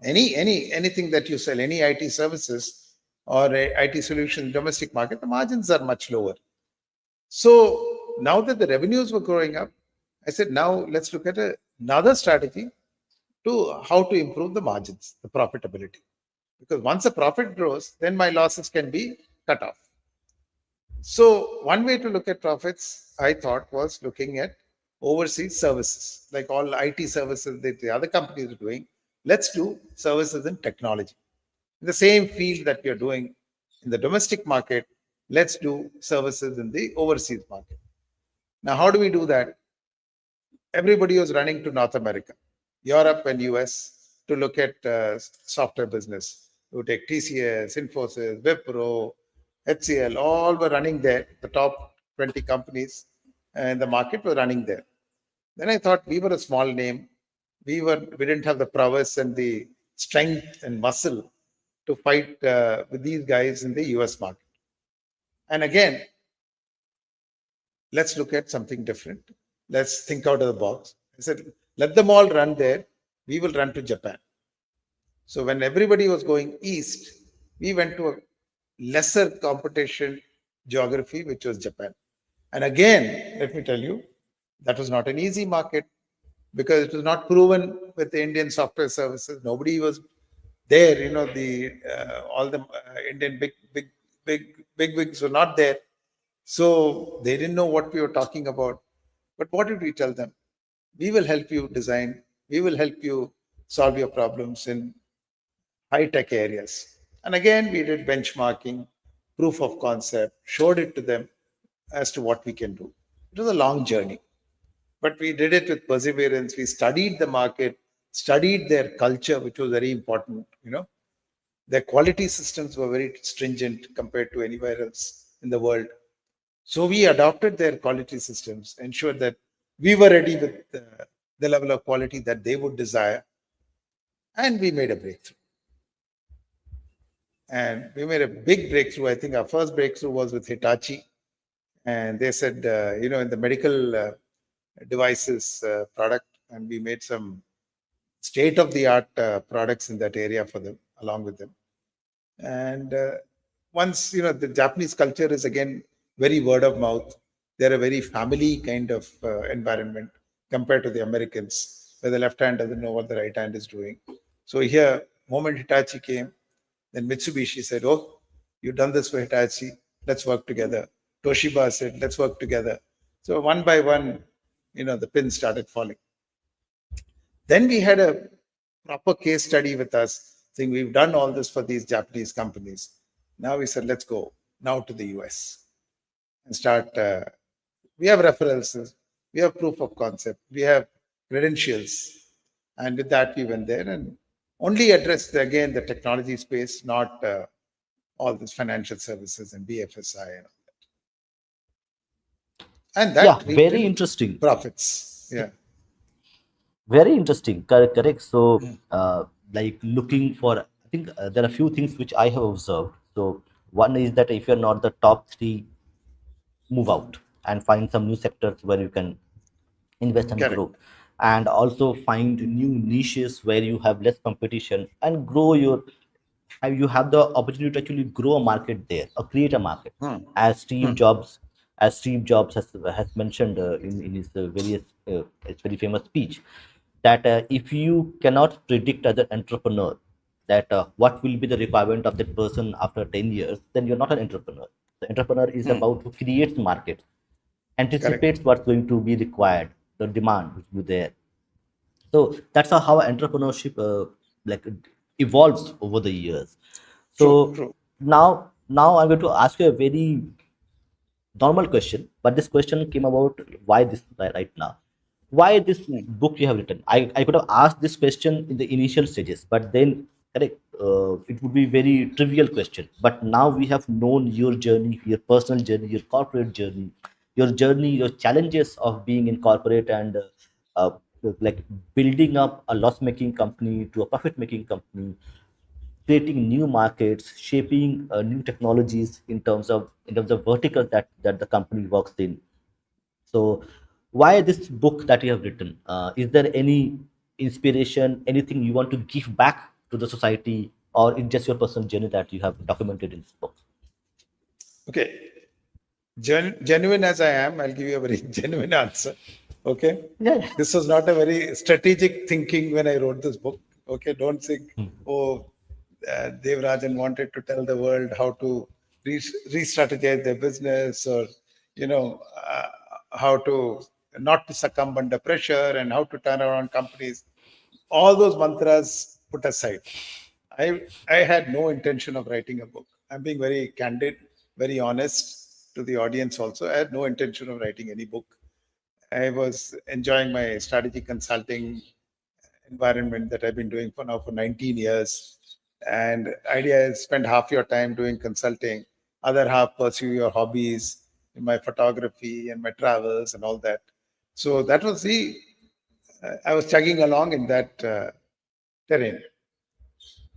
Anything that you sell, any IT services or IT solution domestic market, the margins are much lower. So now that the revenues were growing up, I said, now let's look at another strategy to how to improve the margins, the profitability. Because once the profit grows, then my losses can be cut off. So one way to look at profits, I thought, was looking at overseas services, like all IT services that the other companies are doing. Let's do services in technology. In the same field that we are doing in the domestic market, let's do services in the overseas market. Now, how do we do that? Everybody was running to North America, Europe, and US to look at software business. You take TCS, Infosys, Wipro, HCL, all were running there. The top 20 companies in the market were running there. Then I thought we were a small name. We didn't have the prowess and the strength and muscle to fight with these guys in the US market. And again, let's look at something different. Let's think out of the box. I said, let them all run there. We will run to Japan. So when everybody was going east, we went to a lesser competition geography, which was Japan. And again, let me tell you, that was not an easy market because it was not proven with the Indian software services. Nobody was there. The all the Indian big wigs were not there. So they didn't know what we were talking about. But what did we tell them? We will help you design. We will help you solve your problems in high tech areas. And again, we did benchmarking, proof of concept, showed it to them as to what we can do. It was a long journey, but we did it with perseverance. We studied the market, studied their culture, which was very important. Their quality systems were very stringent compared to anywhere else in the world. So we adopted their quality systems, ensured that we were ready with the level of quality that they would desire. and we made a breakthrough. And we made a big breakthrough. I think our first breakthrough was with Hitachi. And they said, in the medical devices product, and we made some state of the art products in that area for them, along with them. And once, the Japanese culture is again very word of mouth. They're a very family kind of environment compared to the Americans, where the left hand doesn't know what the right hand is doing. So here, moment Hitachi came, then Mitsubishi said, "Oh, you've done this for Hitachi. Let's work together." Toshiba said, "Let's work together." So one by one, the pins started falling. Then we had a proper case study with us, saying we've done all this for these Japanese companies. Now we said, let's go now to the US and start. We have references, we have proof of concept, we have credentials. And with that, we went there and only addressed again the technology space, not all this financial services and BFSI and all that. And Yeah, that reaped very in interesting. profits. Yeah. Very interesting. Correct. Correct. So, like looking for, I think there are a few things which I have observed. So, one is that if you're not the top three, move out and find some new sectors where you can invest and Correct. grow, and also find new niches where you have less competition and grow your. You have the opportunity to actually grow a market there or create a market, Hmm. as Hmm. Steve Jobs has mentioned in his various his very famous speech, that if you cannot predict as an entrepreneur that what will be the requirement of that person after 10 years, then you're not an entrepreneur. The entrepreneur is Hmm. about who creates markets, Correct. anticipates what's going to be required, the demand which will be there. So that's how entrepreneurship like evolves over the years. True. So True. now I'm going to ask you a very normal question, but this question came about why this right now. Why this Hmm. book you have written? I could have asked this question in the initial stages, but then correct, it would be very trivial question. But now we have known your journey, your personal journey, your corporate journey, your challenges of being in corporate and uh, like building up a loss-making company to a profit-making company, creating new markets, shaping new technologies in terms of verticals that the company works in. So, why this book that you have written? Is there any inspiration, anything you want to give back to the society, or it's just your personal journey that you have documented in this book? Okay. Genuine as I am, I'll give you a very genuine answer. Okay. Yeah, yeah. This was not a very strategic thinking when I wrote this book. Okay. Don't think, oh, Devarajan wanted to tell the world how to re-strategize their business, or, how to not to succumb under pressure and how to turn around companies. All those mantras put aside. I had no intention of writing a book. I'm being very candid, very honest to the audience also. I had no intention of writing any book. I was enjoying my strategy consulting environment that I've been doing for now for 19 years. And idea is spend half your time doing consulting, other half pursue your hobbies, in my photography and my travels and all that. So that was I was chugging along in that terrain.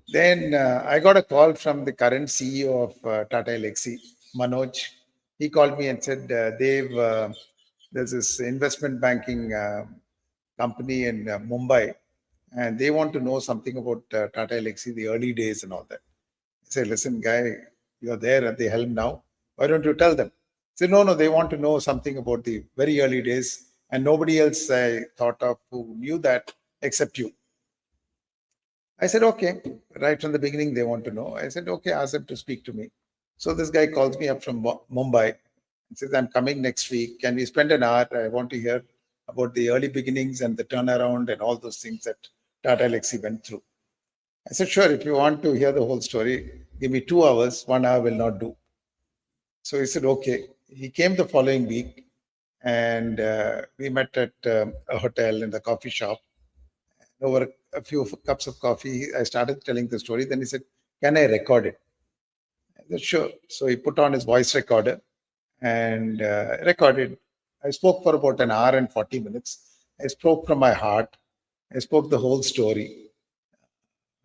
Then I got a call from the current CEO of Tata Elxsi, Manoj. He called me and said, there's this investment banking company in Mumbai, and they want to know something about Tata Elxsi, the early days and all that. I said, listen, guy, you're there at the helm now. Why don't you tell them? He said, no, no, they want to know something about the very early days, and nobody else I thought of who knew that except you. I said, okay. Right from the beginning, they want to know. I said, okay, ask them to speak to me. So this guy calls me up from Mumbai and says, I'm coming next week. Can we spend an hour? I want to hear about the early beginnings and the turnaround and all those things that Tata Elxsi went through. I said, sure, if you want to hear the whole story, give me 2 hours. 1 hour will not do. So he said, okay. He came the following week and we met at a hotel in the coffee shop. Over a few cups of coffee, I started telling the story. Then he said, can I record it? I said, sure. So he put on his voice recorder and recorded. I spoke for about an hour and 40 minutes. I spoke from my heart. I spoke the whole story.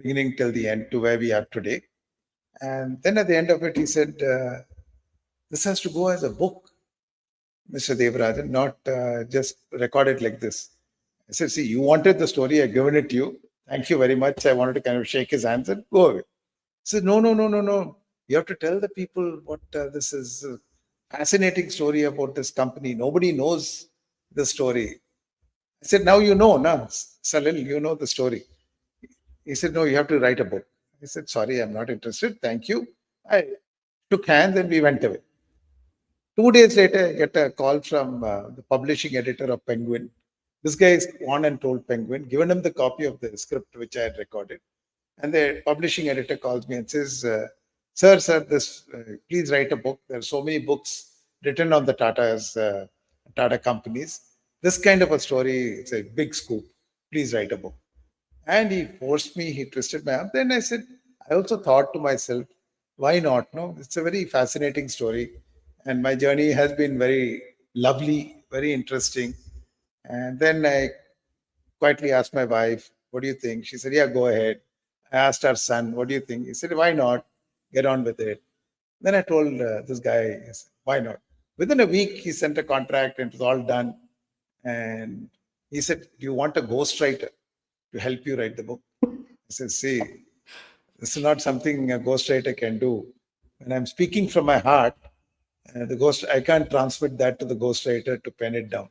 beginning till the end to where we are today. And then at the end of it, he said, this has to go as a book, Mr. Devarajan, not just recorded like this. I said, see, you wanted the story, I've given it to you. Thank you very much. I wanted to kind of shake his hands and go away. He said, no, no, no, no, no. You have to tell the people what this is. A fascinating story about this company. Nobody knows the story. I said, now you know, na, Salil, you know the story. He said, no, you have to write a book. I said, sorry, I'm not interested. Thank you. I took hands and we went away. 2 days later, I get a call from the publishing editor of Penguin. This guy is gone and told Penguin, given him the copy of the script which I had recorded. And the publishing editor calls me and says, sir, this please write a book. There are so many books written on the Tata companies. This kind of a story, it's a big scoop. Please write a book. And he forced me, he twisted my arm. Then I said, I also thought to myself, why not? No, it's a very fascinating story. And my journey has been very lovely, very interesting. And then I quietly asked my wife, what do you think? She said, yeah, go ahead. I asked our son, what do you think? He said, why not? Get on with it. Then I told this guy, I said, why not? Within a week, he sent a contract and it was all done. And he said, do you want a ghostwriter to help you write the book? I said, see, this is not something a ghostwriter can do. When I'm speaking from my heart, I can't transmit that to the ghostwriter to pen it down.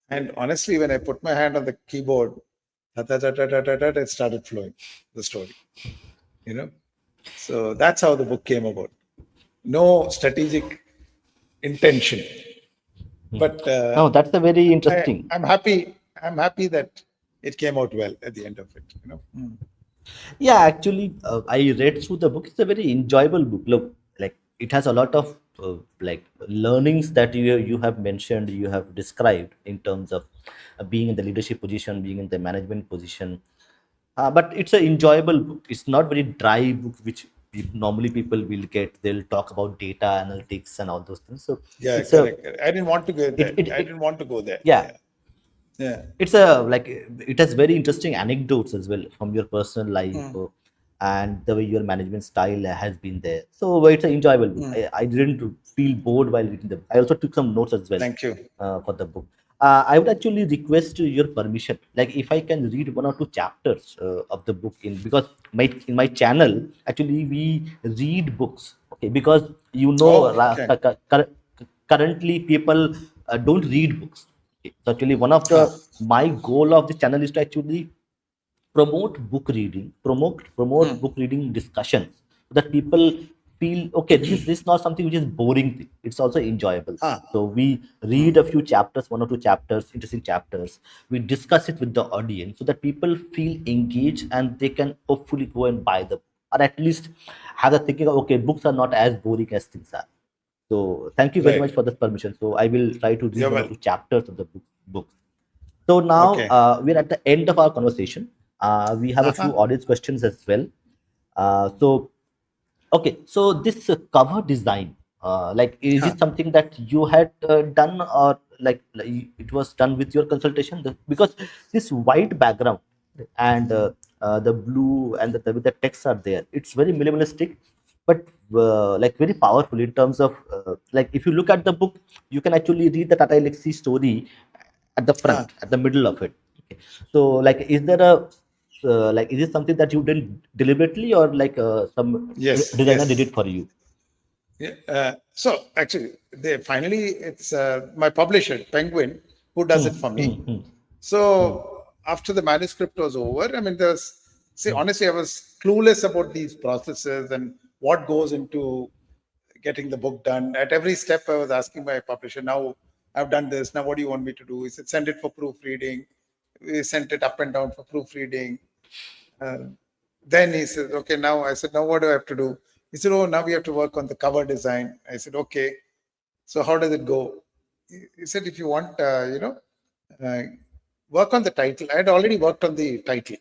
And honestly, when I put my hand on the keyboard, it started flowing, the story, you know. So that's how the book came about. No strategic intention, but No, that's a very interesting. I'm happy. I'm happy that it came out well at the end of it. You know. Yeah, actually, I read through the book. It's a very enjoyable book. Look, like it has a lot of like learnings that you have mentioned, you have described in terms of being in the leadership position, being in the management position. But it's an enjoyable book. It's not very dry book, which normally people will get. They'll talk about data analytics and all those things. So Yeah, it's a correct. I didn't want to go there. I it didn't want to go there. yeah, Yeah, yeah. it's a like it has very interesting anecdotes as well from your personal life, and the way your management style has been there. So it's an enjoyable book. I didn't feel bored while reading the book. I also took some notes as well Thank you. for the book. I would actually request your permission, like if I can read one or two chapters of the book, because in my channel actually we read books. Okay, because Oh, okay. currently people don't read books. Okay. So actually one of the Ah, my goal of the channel is to actually promote book reading, promote book reading discussions, so that people feel okay. This is not something which is boring thing. It's also enjoyable. ah, So we read a few chapters, one or two chapters, interesting chapters. We discuss it with the audience so that people feel engaged and they can hopefully go and buy the book, or at least have the thinking of okay, books are not as boring as things are. So thank you very much right. for this permission. So I will try to read You're one or well. two chapters of the book. So now Okay. we're at the end of our conversation. We have a few Uh-huh. audience questions as well. So okay, so this cover design, like is Huh. it something that you had done, or like it was done with your consultation? Because this white background and the blue and with the text are there. It's very minimalistic, but like very powerful in terms of like if you look at the book, you can actually read the Tata Elxsi story at the Huh. front, at the middle of it. Okay. So like, is there a like is it something that you did deliberately, or like some Yes, designer did yes. it for you? Yeah, so actually, it's my publisher, Penguin, who does it for Hmm, me. hmm, hmm, So after the manuscript was over, I mean, see, honestly, I was clueless about these processes and what goes into getting the book done. At every step, I was asking my publisher, now I've done this. Now, what do you want me to do? He said, send it for proofreading. We sent it up and down for proofreading. Uh, then he said, okay, now I said, now what do I have to do? He said, oh, now we have to work on the cover design. I said, okay. So how does it go? He said, if you want, uh, work on the title. I had already worked on the title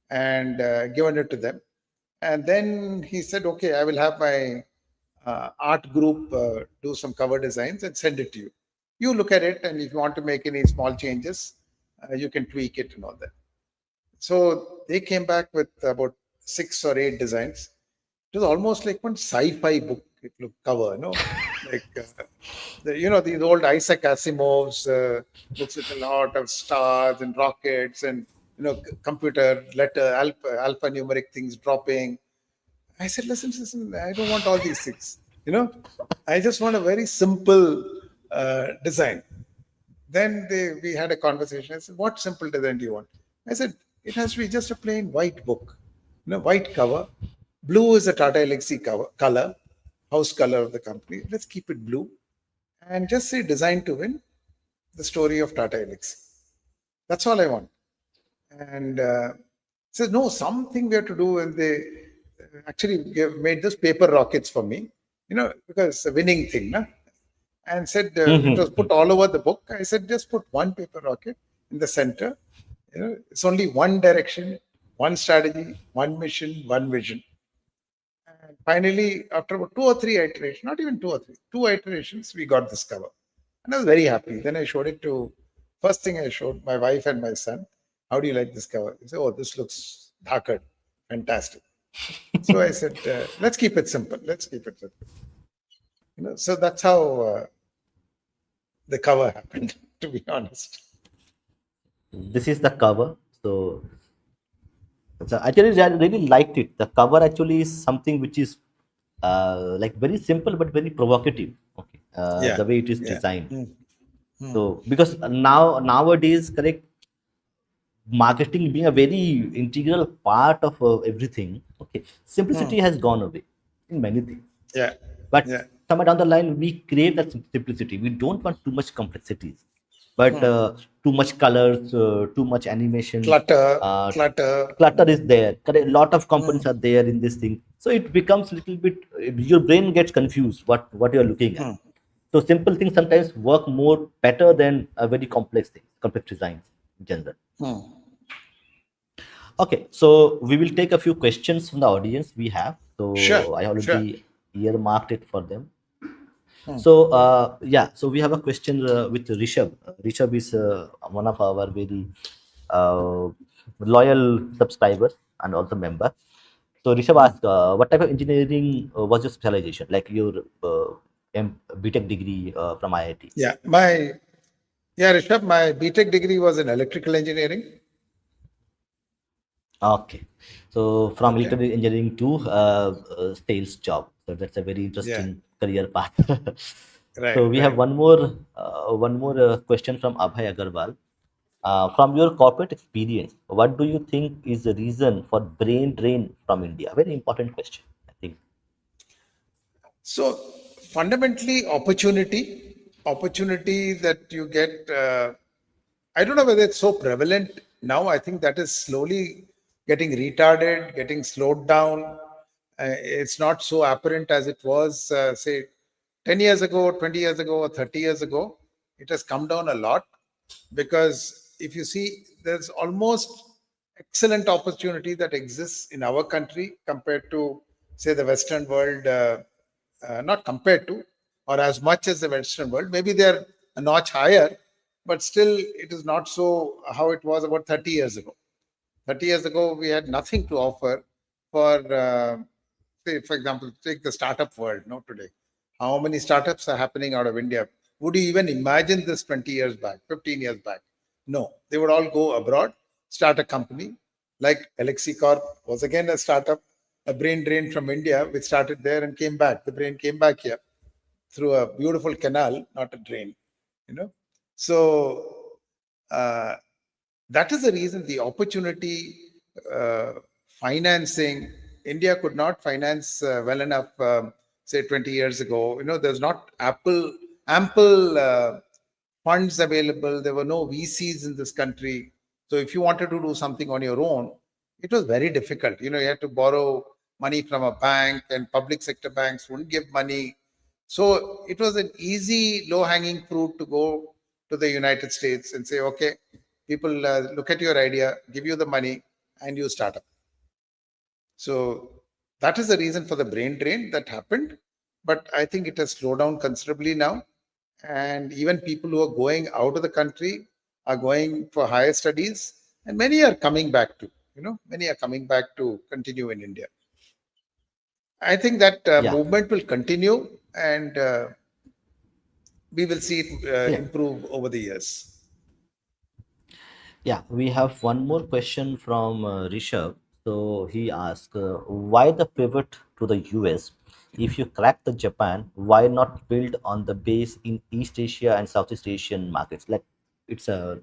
and given it to them. And then he said, okay, I will have my art group do some cover designs and send it to you. You look at it, and if you want to make any small changes, you can tweak it and all that. So they came back with about 6 or 8 designs. It was almost like one sci-fi book. It looked cover, like these old Isaac Asimov's books with a lot of stars and rockets and computer letter alphanumeric things dropping. I said, listen, I don't want all these things. I just want a very simple design. Then we had a conversation. I said, what simple design do you want? I said, it has to be just a plain white book, white cover. Blue is the Tata Elxsi color, house color of the company. Let's keep it blue and just say design to win, the story of Tata Elxsi. That's all I want. And says, no, something we have to do. And they actually made this paper rockets for me, because it's a winning thing. And said it was put all over the book. I said, just put one paper rocket in the center. It's only one direction, one strategy, one mission, one vision. And finally, after about 2 or 3 iterations, not even 2 or 3, 2 iterations, we got this cover. And I was very happy. Then I showed it to, first thing I showed my wife and my son. How do you like this cover? He said, oh, this looks darker. Fantastic. So I said, let's keep it simple. Let's keep it simple. So that's how the cover happened, to be honest. This is the cover. So actually, I really liked it. The cover actually is something which is like very simple but very provocative. Okay, Yeah. the way it is Yeah. designed. Mm. So because nowadays, correct, marketing being a very integral part of everything. Okay, simplicity has gone away in many things. Yeah. But Yeah. somewhere down the line, we crave that simplicity. We don't want too much complexities, but too much colors, too much animation. Clutter. Uh, Clutter. Clutter is there. Correct? A lot of components Mm. are there in this thing, so it becomes a little bit. Your brain gets confused what you are looking at. Mm. So simple things sometimes work more better than a very complex things, complex designs in general. Mm. Okay, so we will take a few questions from the audience we have. Sure. So I Sure. already earmarked it for them. Mm. So yeah, so we have a question with Rishabh. Rishabh is one of our very uh, loyal subscribers and also member. So Rishabh Mm. asked, what type of engineering was your specialization? Like your BTech degree from IIT. Yeah. Rishabh, my BTech degree was in electrical engineering. Okay, so from Okay. electrical engineering to sales job. So that's a very Yeah. interesting career path. Right. So we have Right. one more question from Abhay Agarwal. From your corporate experience, what do you think is the reason for brain drain from India? Very important question, I think. So fundamentally, opportunity that you get. I don't know whether it's so prevalent now. I think that is slowly getting retarded, getting slowed down. It's not so apparent as it was, say, 10 years ago, 20 years ago, or 30 years ago. It has come down a lot because if you see, there's almost excellent opportunity that exists in our country compared to, say, the Western world. Not compared to, or as much as the Western world. Maybe they're a notch higher, but still it is not so how it was about 30 years ago. 30 years ago, we had nothing to offer for, say, for example, take the startup world, today. How many startups are happening out of India? Would you even imagine this 20 years back, 15 years back? No, they would all go abroad, start a company. Like Elxsi Corp was again a startup, a brain drain from India, which started there and came back. The brain came back here through a beautiful canal, not a drain. So uh, that is the reason the opportunity, uh, financing. India could not finance well enough, say 20 years ago. There's not ample funds available. There were no VCs in this country. So if you wanted to do something on your own, it was very difficult. You had to borrow money from a bank, and public sector banks wouldn't give money. So it was an easy, low hanging fruit to go to the United States and say, okay, people look at your idea, give you the money, and you start up. So that is the reason for the brain drain that happened. But I think it has slowed down considerably now. And even people who are going out of the country are going for higher studies. and many are coming back to, many are coming back to continue in India. I think that Yeah, movement will continue, and we will see it yeah, improve over the years. yeah. We have one more question from Rishabh. So he asked, why the pivot to the US? If you crack the Japan, why not build on the base in East Asia and Southeast Asian markets? Like, it's a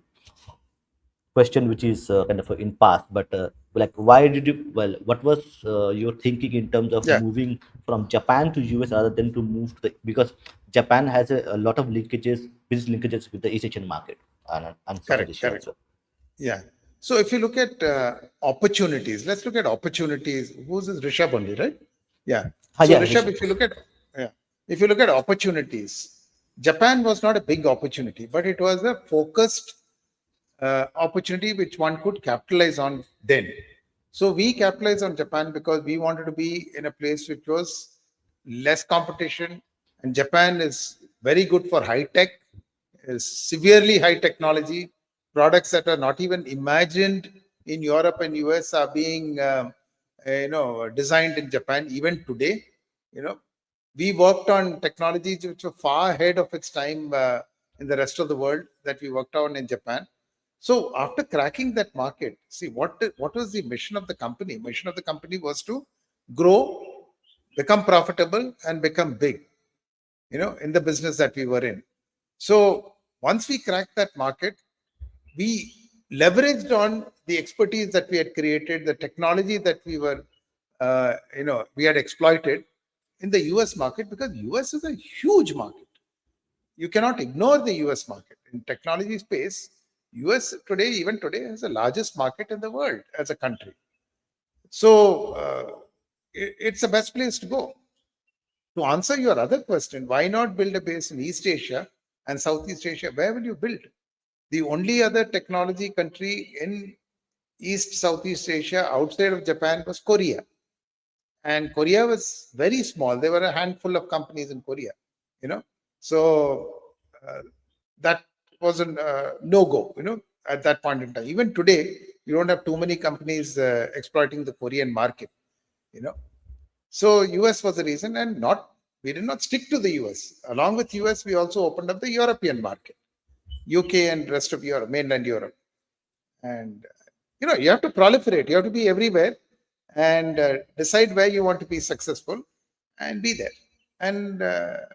question which is kind of in past, but like, why did you? Well, what was your thinking in terms of Yeah, moving from Japan to US rather than to move to the, because Japan has a lot of linkages, business linkages with the East Asian market and Southeast correct, Asia correct. as well. Yeah. So if you look at opportunities, let's look at opportunities. Who's this? Rishabh only, right? Yeah. So Yeah, Rishabh, Rishabh. if you look at, yeah, if you look at opportunities, Japan was not a big opportunity, but it was a focused opportunity which one could capitalize on then. So we capitalized on Japan because we wanted to be in a place which was less competition, and Japan is very good for high tech, is severely high technology. Products that are not even imagined in Europe and US are being designed in Japan even today. You know, we worked on technologies which were far ahead of its time in the rest of the world that we worked on in Japan. So after cracking that market, see what was the mission of the company? Mission of the company was to grow, become profitable, and become big. In the business that we were in. So once we cracked that market, we leveraged on the expertise that we had created, the technology that we had exploited in the US market, because US is a huge market. You cannot ignore the US market in technology space. US today, even today, is the largest market in the world as a country. So it's the best place to go. To answer your other question, why not build a base in East Asia and Southeast Asia? Where will you build? The only other technology country in East Southeast Asia outside of Japan was Korea. And Korea was very small. There were a handful of companies in Korea, you know. So uh, that was a no go, at that point in time. Even today, you don't have too many companies exploiting the Korean market, you know. So US was the reason, and not we did not stick to the US. Along with US, we also opened up the European market, UK and rest of Europe, mainland Europe. And you have to proliferate. You have to be everywhere, and decide where you want to be successful, and be there. And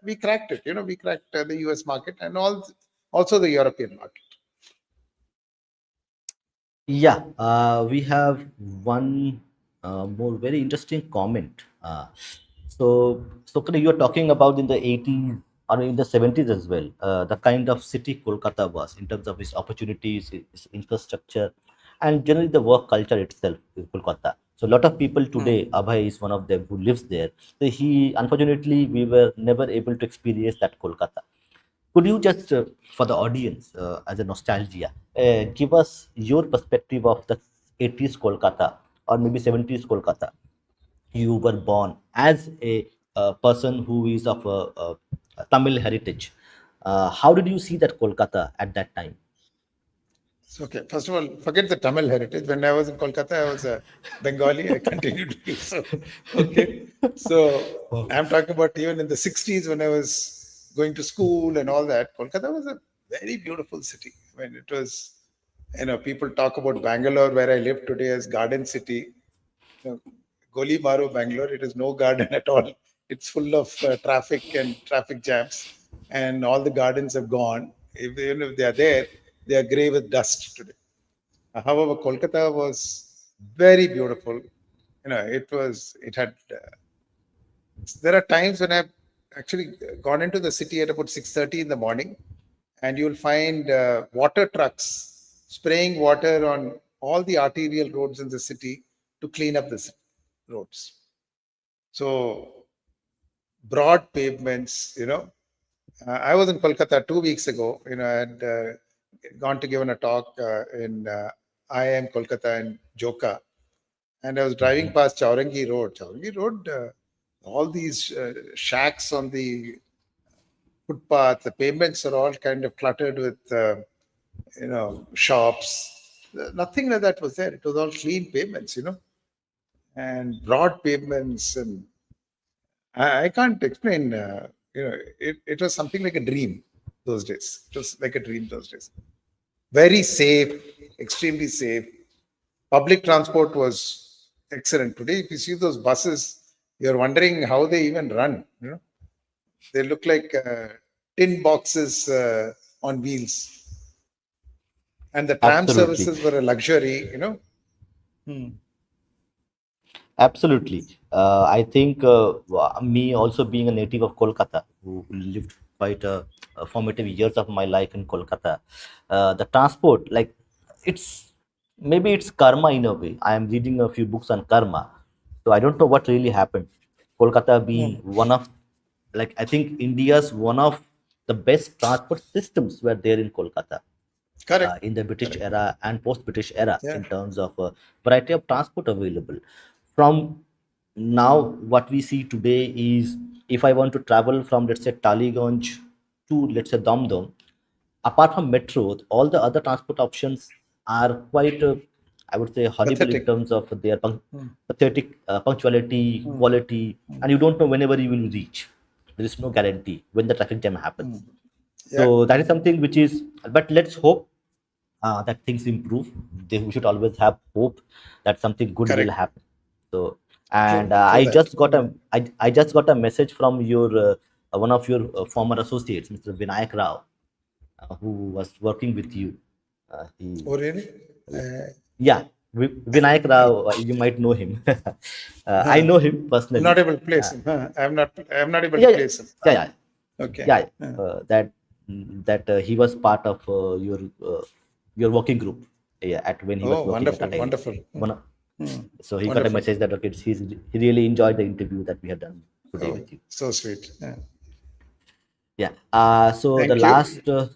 we cracked it. We cracked the US market and also the European market. Yeah, we have one more very interesting comment. So Kani, you're talking about in the 80s or in the 70s as well, the kind of city Kolkata was in terms of its opportunities, its infrastructure, and generally the work culture itself in Kolkata. So a lot of people today, Abhay is one of them who lives there. So unfortunately, we were never able to experience that Kolkata. Could you just, for the audience, as a nostalgia, give us your perspective of the 80s Kolkata or maybe 70s Kolkata? You were born as a person who is of a Tamil heritage. How did you see that Kolkata at that time? So, okay, first of all, forget the Tamil heritage. When I was in Kolkata, I was a Bengali. I continue to be so. Okay. So I'm talking about even in the 60s when I was going to school and all that. Kolkata was a very beautiful city. I mean, it was, people talk about Bangalore, where I live today, as Garden City. Goli Maro, Bangalore, it is no garden at all. It's full of traffic and traffic jams, and all the gardens have gone. Even if they are there, they are grey with dust today. However, Kolkata was very beautiful. It had. There are times when I've actually gone into the city at about 6:30 in the morning, and you'll find water trucks spraying water on all the arterial roads in the city to clean up the roads. So broad pavements, I was in Kolkata 2 weeks ago. I had gone to give a talk in IIM Kolkata and Joka, and I was driving past Chaurangi Road. Chaurangi Road, all these shacks on the footpath, the pavements are all kind of cluttered with, shops. Nothing like that was there. It was all clean pavements, and broad pavements, and I can't explain. It was something like a dream those days. It was like a dream those days. Very safe, extremely safe. Public transport was excellent. Today, if you see those buses, you're wondering how they even run. They look like tin boxes on wheels, and the tram Absolutely. services were a luxury. Absolutely. I think me also being a native of Kolkata, who lived quite a formative years of my life in Kolkata, the transport, like it's maybe it's karma in a way. I am reading a few books on karma, so I don't know what really happened. Kolkata being Mm. one of, like I think India's one of the best transport systems were there in Kolkata Correct. in the British Correct. era and post-British era Yeah. in terms of variety of transport available. From now, what we see today is if I want to travel from let's say Taliganj to let's say Damdam, apart from metro, all the other transport options are quite, I would say, horrible in Pathetic. terms of their Mm. pathetic punctuality, Mm. quality, and you don't know whenever you will reach. There is no guarantee when the traffic jam happens. Mm. Yeah. So that is something which is, but let's hope that things improve. We should always have hope that something good will Correct. happen. So, and True. True that. I just got a message from your one of your former associates, Mr. Vinayak Rao, who was working with you. He, Oh, really? yeah, yeah, Vinayak Rao, you might know him. I Huh. know him I'm personally. not able to Uh, place him. Huh. I'm not able to yeah, yeah, place him. yeah, Huh. yeah, Okay. yeah. That he was part of your working group, yeah, at when he was Oh, working at wonderful. Tata Elxsi. Wonderful. One so he got a Wonderful. message that okay, he really enjoyed the interview that we have done today Oh, with you. so sweet. Yeah. Yeah. So Thank you.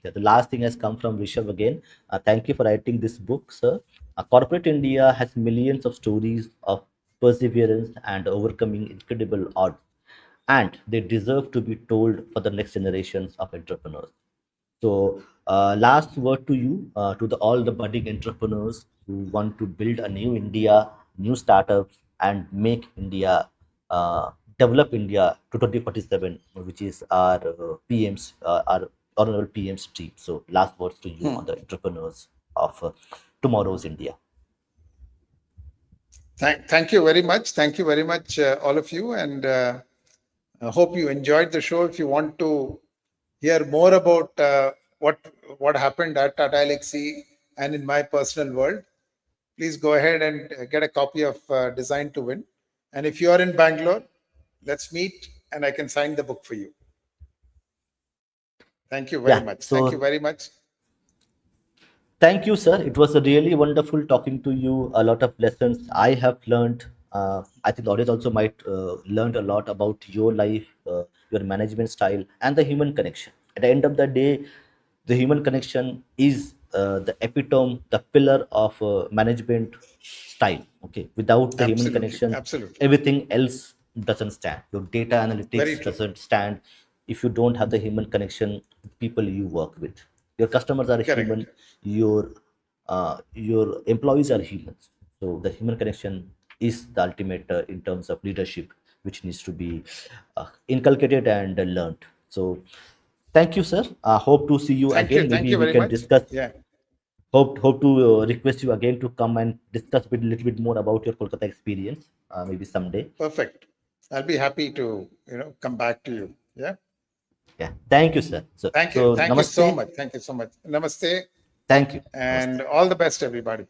yeah, the last thing has come from Rishabh again. Thank you for writing this book, sir. Corporate India has millions of stories of perseverance and overcoming incredible odds, and they deserve to be told for the next generations of entrepreneurs. So, last word to you, to all the budding entrepreneurs who want to build a new India, new startups, and make India, develop India to 2047, which is our our honorable PM's dream. So, last words to you on the entrepreneurs of tomorrow's India. Thank you very much. Thank you very much, all of you. And I hope you enjoyed the show. If you want to hear more about what happened at Tata Elxsi and in my personal world, please go ahead and get a copy of Design to Win. And if you are in Bangalore, let's meet and I can sign the book for you. Thank you very Yeah. much. Thank you So, very much. thank you, sir. It was a really wonderful talking to you. A lot of lessons I have learned. I think the audience also might learned a lot about your life, your management style, and the human connection. At the end of the day, the human connection is the epitome, the pillar of management style. Okay, without the human Absolutely. connection, Absolutely. everything else doesn't stand. Your data Very analytics true. doesn't stand if you don't have the human connection with people you work with. Your customers are Correct. human, your employees are humans. So the human connection is the ultimate in terms of leadership, which needs to be inculcated and learned. So thank you, sir. Hope to see you Thank you. again. Thank Maybe you we very can much. discuss. Yeah. Hope to request you again to come and discuss a little bit more about your Kolkata experience. Maybe someday. Perfect. I'll be happy to, come back to you. Yeah. Yeah. Thank you, sir. So Thank you. so Thank you so namaste. much. Thank you so much. Namaste Thank you. Namaste. and all the best, everybody.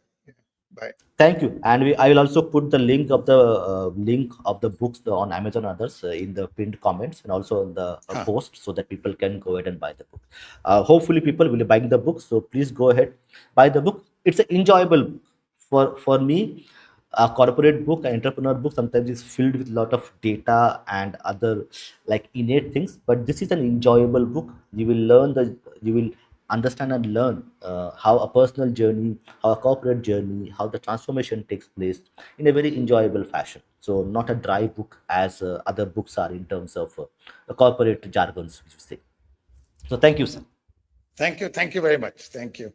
Bye. Thank you. And I will also put the link of the books on Amazon and others in the pinned comments and also in the Huh. post so that people can go ahead and buy the book. Hopefully, people will be buying the book. So please go ahead, buy the book. It's an enjoyable book. For me. A corporate book, an entrepreneur book, sometimes is filled with a lot of data and other like innate things. But this is an enjoyable book. You will understand and learn how a personal journey, how a corporate journey, how the transformation takes place in a very enjoyable fashion. So not a dry book as other books are in terms of the corporate jargons, which you say. So thank you, sir. Thank you. Thank you very much. Thank you.